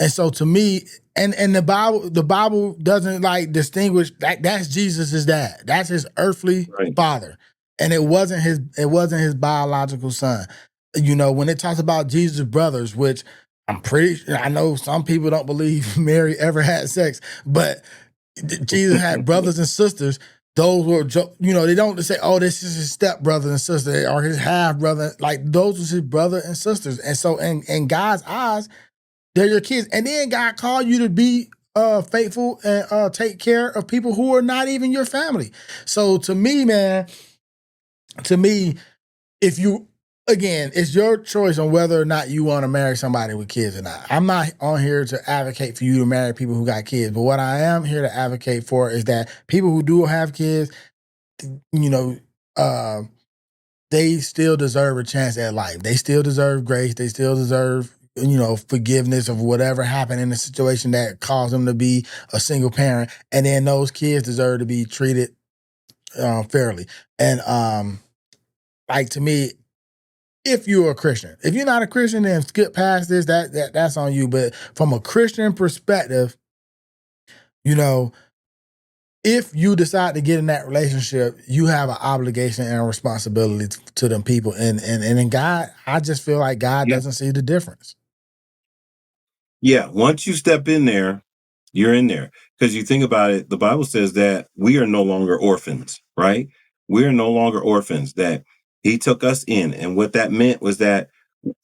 And so to me, and the Bible doesn't like distinguish that's Jesus' dad. That's his earthly
Right.
father. And it wasn't his biological son. When it talks about Jesus' brothers, which I know some people don't believe Mary ever had sex, but Jesus had brothers and sisters. Those were, they don't say, oh, this is his step brother and sister or his half brother. Like those was his brother and sisters. And so in God's eyes, they're your kids. And then God called you to be faithful and take care of people who are not even your family. So to me, man, to me, if you, again, it's your choice on whether or not you want to marry somebody with kids or not. I'm not on here to advocate for you to marry people who got kids, but what I am here to advocate for is that people who do have kids, you know, they still deserve a chance at life. They still deserve grace. They still deserve, forgiveness of whatever happened in the situation that caused them to be a single parent. And then those kids deserve to be treated fairly. And like, to me, if you're a Christian, if you're not a Christian, then skip past this. That's on you. But from a Christian perspective, you know, if you decide to get in that relationship, you have an obligation and a responsibility to them people. And in God, I just feel like God
Yeah.
doesn't see the difference.
Yeah. Once you step in there, you're in there. Because you think about it, the Bible says that we are no longer orphans, right? We are no longer orphans, that he took us in. And what that meant was that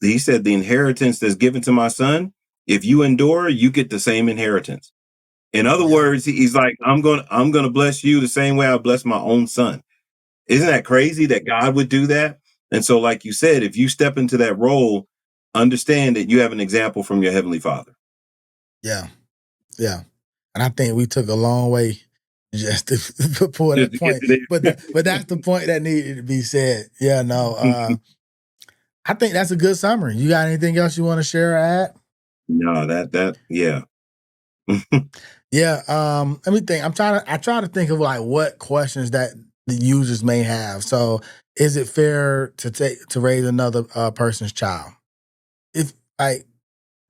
he said, the inheritance that's given to my son, if you endure, you get the same inheritance. In other
Yeah.
words, he's like, I'm gonna bless you the same way I bless my own son. Isn't that crazy that God would do that? And so, like you said, if you step into that role, understand that you have an example from your heavenly Father.
Yeah. Yeah. And I think we took a long way just to pull
Just
that
to get
point.
to there.
But that's the point that needed to be said. Yeah, no. I think that's a good summary. You got anything else you want to share or add?
No, yeah.
Yeah, let me think. I try to think of like what questions that the users may have. So, is it fair to raise another person's child? If like,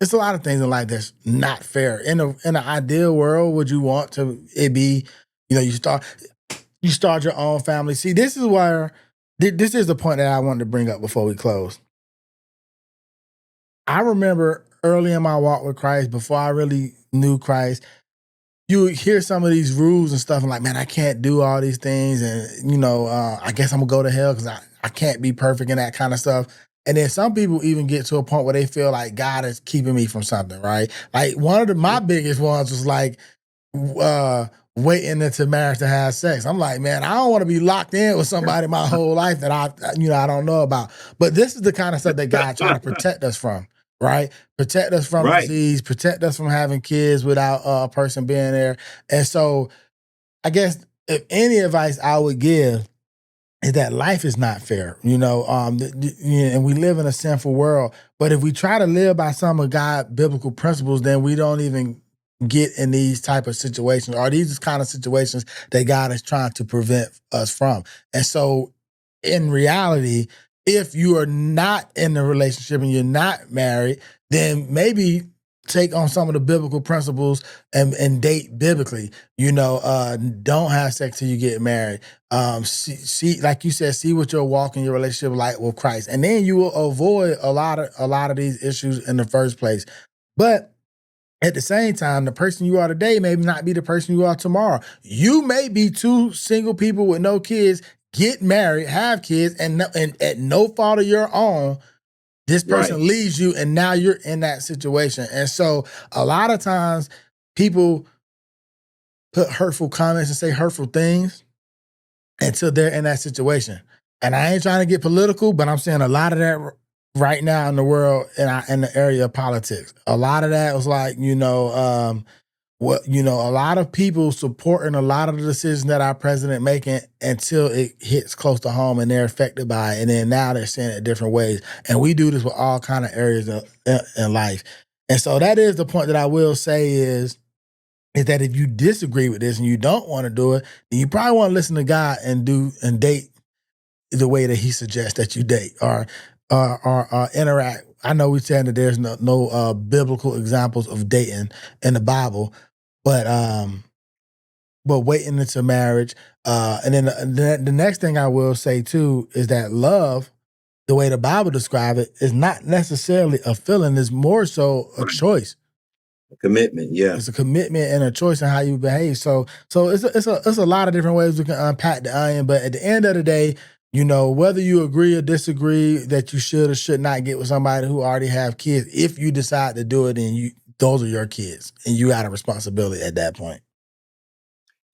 it's a lot of things in life that's not fair. In an ideal world, would you want to it be, you start your own family? See, this is where this is the point that I wanted to bring up before we close. I remember early in my walk with Christ, before I really knew Christ, you would hear some of these rules and stuff, and like, man, I can't do all these things, and I guess I'm gonna go to hell because I can't be perfect and that kind of stuff. And then some people even get to a point where they feel like God is keeping me from something, right? Like one of my biggest ones was like, uh, waiting into marriage to have sex. I'm like, man, I don't want to be locked in with somebody my whole life that I don't know about. But this is the kind of stuff that God try to protect us from, right? Protect us from
Right.
disease, protect us from having kids without a person being there. And so I guess if any advice I would give is that life is not fair, and we live in a sinful world. But if we try to live by some of God's biblical principles, then we don't even get in these type of situations, or these kind of situations that God is trying to prevent us from. And so, in reality, if you are not in a relationship and you're not married, then maybe take on some of the biblical principles and date biblically. Don't have sex till you get married. See, like you said, see what your walk in your relationship like with Christ, and then you will avoid a lot of these issues in the first place. But at the same time, the person you are today may not be the person you are tomorrow. You may be two single people with no kids, get married, have kids, and at no fault of your own, this
Right.
person leaves you, and now you're in that situation. And so a lot of times people put hurtful comments and say hurtful things until they're in that situation. And I ain't trying to get political, but I'm saying a lot of that right now in the world, in the area of politics. A lot of that was like, a lot of people supporting a lot of the decisions that our president making until it hits close to home and they're affected by it. And then now they're seeing it different ways. And we do this with all kind of areas in life. And so that is the point that I will say is that if you disagree with this and you don't want to do it, then you probably want to listen to God and date the way that He suggests that you date or interact. I know we're saying that there's no biblical examples of dating in the Bible, but waiting into marriage, and then the next thing I will say too is that love, the way the Bible describes it, is not necessarily a feeling; it's more so a
Right.
choice.
Commitment. Yeah.
It's a commitment and a choice in how you behave. So it's a lot of different ways we can unpack the onion. But at the end of the day, whether you agree or disagree that you should or should not get with somebody who already have kids, if you decide to do it, and those are your kids, and you got a responsibility at that point.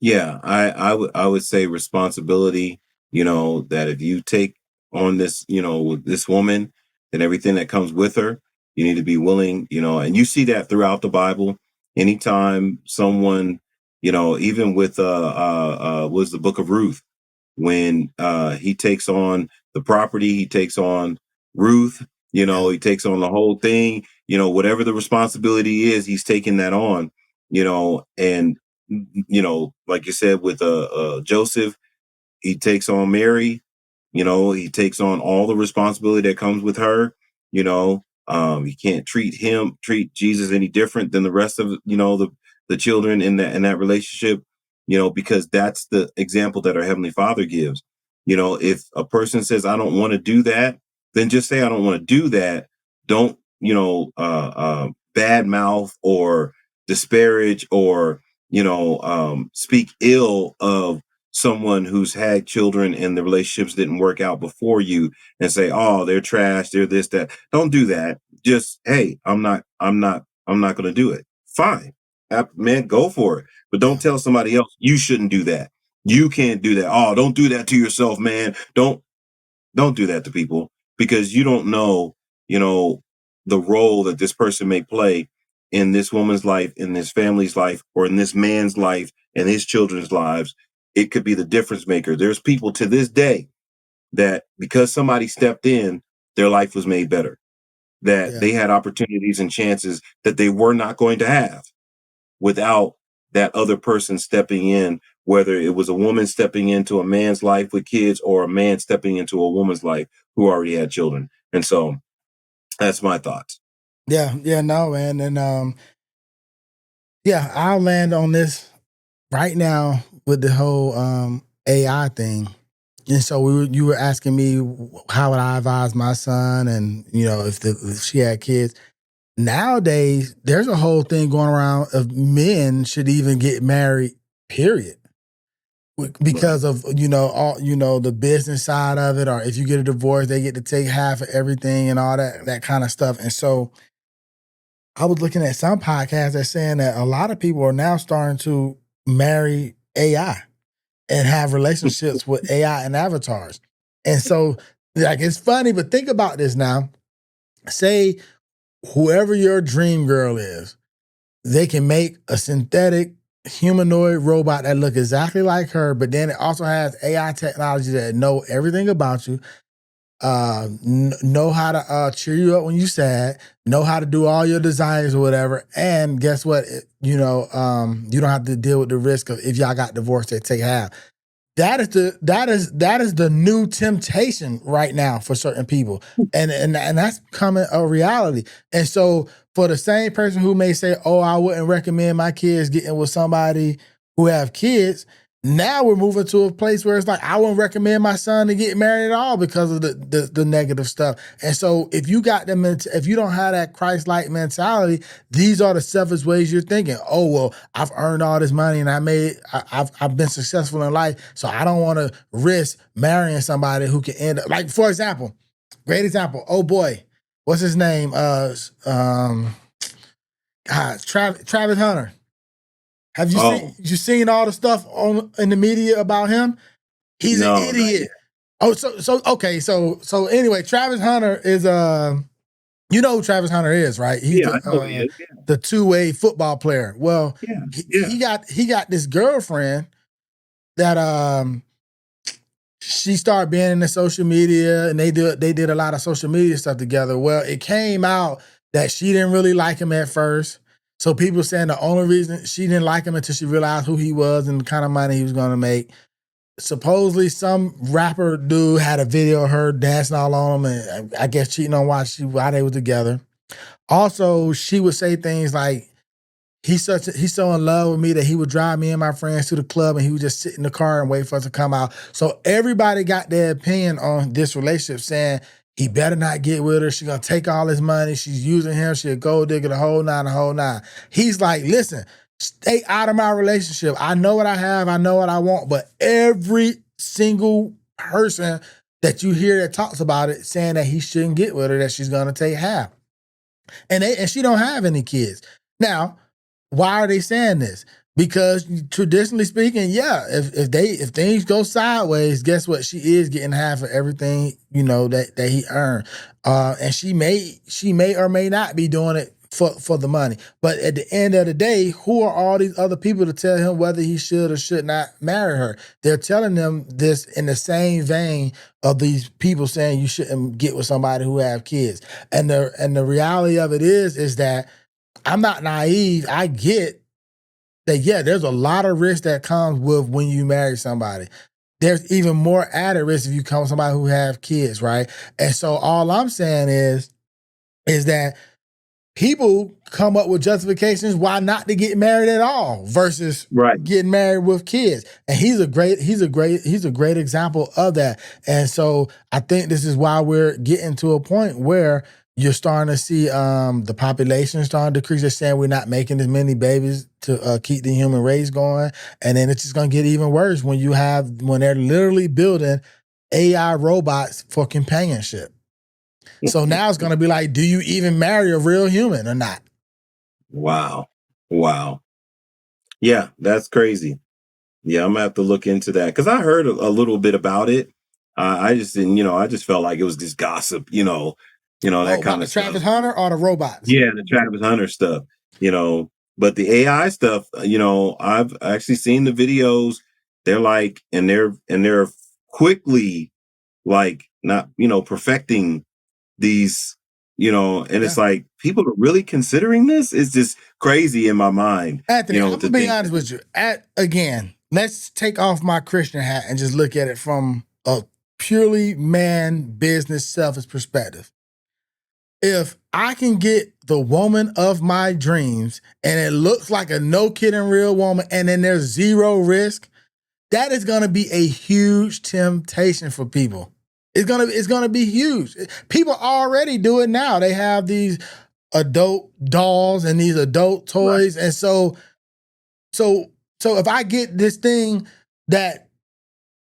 Yeah. I would say responsibility. that if you take on this, with this woman and everything that comes with her, you need to be willing, and you see that throughout the Bible. Anytime someone, even with was the book of Ruth, when he takes on the property, he takes on Ruth, he takes on the whole thing, whatever the responsibility is, he's taking that on, and like you said with Joseph, he takes on Mary, he takes on all the responsibility that comes with her. He can't treat Jesus any different than the rest of the children in that relationship. Because that's the example that our Heavenly Father gives. If a person says, "I don't want to do that," then just say, "I don't want to do that." Don't bad mouth or disparage or speak ill of someone who's had children and the relationships didn't work out before you and say, "Oh, they're trash, they're this, that." Don't do that. Just, hey, I'm not going to do it. Fine. Man, go for it. But don't tell somebody else you shouldn't do that. You can't do that. Oh, don't do that to yourself, man. Don't do that to people, because you don't know, the role that this person may play in this woman's life, in this family's life, or in this man's life and his children's lives. It could be the difference maker. There's people to this day that because somebody stepped in, their life was made better, that they had opportunities and chances that they were not going to have without that other person stepping in, whether it was a woman stepping into a man's life with kids or a man stepping into a woman's life who already had children. And so that's my thoughts.
Yeah, no, man. And I'll land on this right now with the whole AI thing. And so you were asking me how would I advise my son, and if she had kids. Nowadays, there's a whole thing going around of men should even get married, period. Because of all the business side of it, or if you get a divorce, they get to take half of everything and all that kind of stuff. And so I was looking at some podcasts that saying that a lot of people are now starting to marry AI and have relationships with AI and avatars. And so, like, it's funny, but think about this now. Say whoever your dream girl is, they can make a synthetic humanoid robot that look exactly like her, but then it also has AI technology that know everything about you, know how to cheer you up when you're sad, know how to do all your desires or whatever. And guess what? You don't have to deal with the risk of if y'all got divorced, they take half. That is the new temptation right now for certain people, and that's becoming a reality. And so, for the same person who may say, "Oh, I wouldn't recommend my kids getting with somebody who have kids," now we're moving to a place where it's like, I wouldn't recommend my son to get married at all because of the negative stuff. And so, if you got them, if you don't have that Christ-like mentality, these are the selfish ways you're thinking. Oh well, I've earned all this money and I've been successful in life, so I don't want to risk marrying somebody who can end up, like, for example, great example. Oh boy, what's his name? Travis Hunter. Have you seen all the stuff in the media about him? He's an idiot. Oh, so anyway, Travis Hunter is you know who Travis Hunter is, right? He's the two-way football player. Well, he got this girlfriend that she started being in the social media, and they did a lot of social media stuff together. Well, it came out that she didn't really like him at first. So people saying the only reason she didn't like him until she realized who he was and the kind of money he was going to make. Supposedly some rapper dude had a video of her dancing all on him and I guess cheating on while they were together. Also, she would say things like, he's so in love with me that he would drive me and my friends to the club and he would just sit in the car and wait for us to come out. So everybody got their opinion on this relationship, saying he better not get with her. She's gonna take all his money. She's using him. She's a gold digger, the whole nine. He's like, listen, stay out of my relationship. I know what I have. I know what I want. But every single person that you hear that talks about it saying that he shouldn't get with her, that she's gonna take half. And she don't have any kids. Now, why are they saying this? Because traditionally speaking, yeah, if things go sideways, guess what? She is getting half of everything, you know, that he earned. And she may or may not be doing it for the money. But at the end of the day, who are all these other people to tell him whether he should or should not marry her? They're telling them this in the same vein of these people saying you shouldn't get with somebody who have kids. And the reality of it is that I'm not naive. I get that, yeah, there's a lot of risk that comes with when you marry somebody. There's even more added risk if you come with somebody who have kids, right? And so all I'm saying is that people come up with justifications why not to get married at all versus
Right.
getting married with kids. And he's a great example of that. And so I think this is why we're getting to a point where you're starting to see the population starting to decrease. They're saying we're not making as many babies to keep the human race going. And then it's just going to get even worse when they're literally building AI robots for companionship. So now it's going to be like, do you even marry a real human or not?
Wow. Yeah, that's crazy. Yeah, I'm gonna have to look into that because I heard a little bit about it. I just didn't, I just felt like it was just gossip, that kind of stuff.
Travis Hunter or the robots?
Yeah, the Travis Hunter stuff, but the AI stuff, I've actually seen the videos. They're like, and they're quickly like not, perfecting these, and it's like people are really considering this. It's just crazy in my mind.
Anthony, I'm gonna be honest with you. Again, let's take off my Christian hat and just look at it from a purely man business selfish perspective. If I can get the woman of my dreams and it looks like a no kidding real woman and then there's zero risk, that is gonna be a huge temptation for people. It's gonna be huge. People already do it now. They have these adult dolls and these adult toys, right. And so if I get this thing that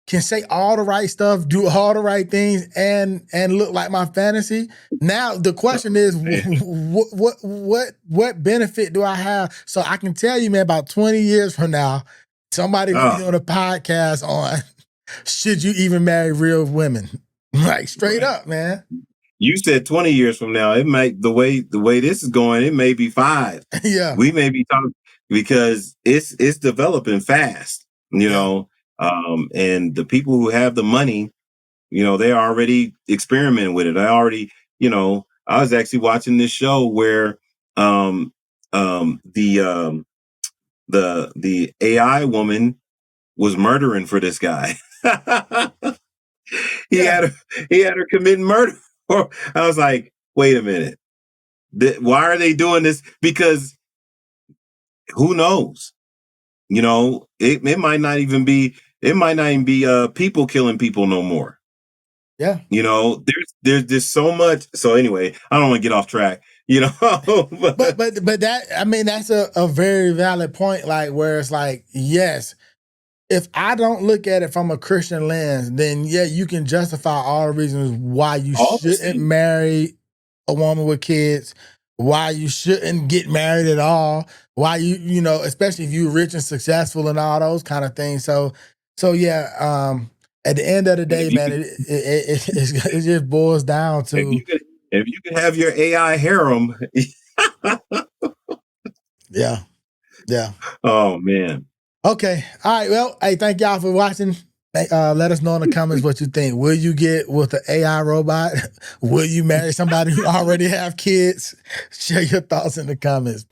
can say all the right stuff, do all the right things, and look like my fantasy, now the question is, what benefit do I have? So I can tell you, man, about 20 years from now, somebody will be doing a podcast on should you even marry real women. Like straight up, man.
You said 20 years from now, it might the way this is going, it may be 5.
Yeah.
We may be talking because it's developing fast, know. And the people who have the money, they're already experimenting with it. I already, I was actually watching this show where the AI woman was murdering for this guy. He had her commit murder. I was like, wait a minute. Why are they doing this? Because who knows? It might not even be people killing people no more.
Yeah.
There's so much. So anyway, I don't want to get off track,
but that, I mean, that's a very valid point. Like where it's like, yes, if I don't look at it from a Christian lens, then yeah, you can justify all the reasons why you shouldn't marry a woman with kids, why you shouldn't get married at all, why especially if you're rich and successful and all those kind of things. So yeah, at the end of the day, man, it just boils down to
if you could have your AI harem.
Yeah.
Oh man.
Okay. All right. Well, hey, thank y'all for watching. Let us know in the comments what you think. Will you get with the AI robot? Will you marry somebody who already have kids? Share your thoughts in the comments.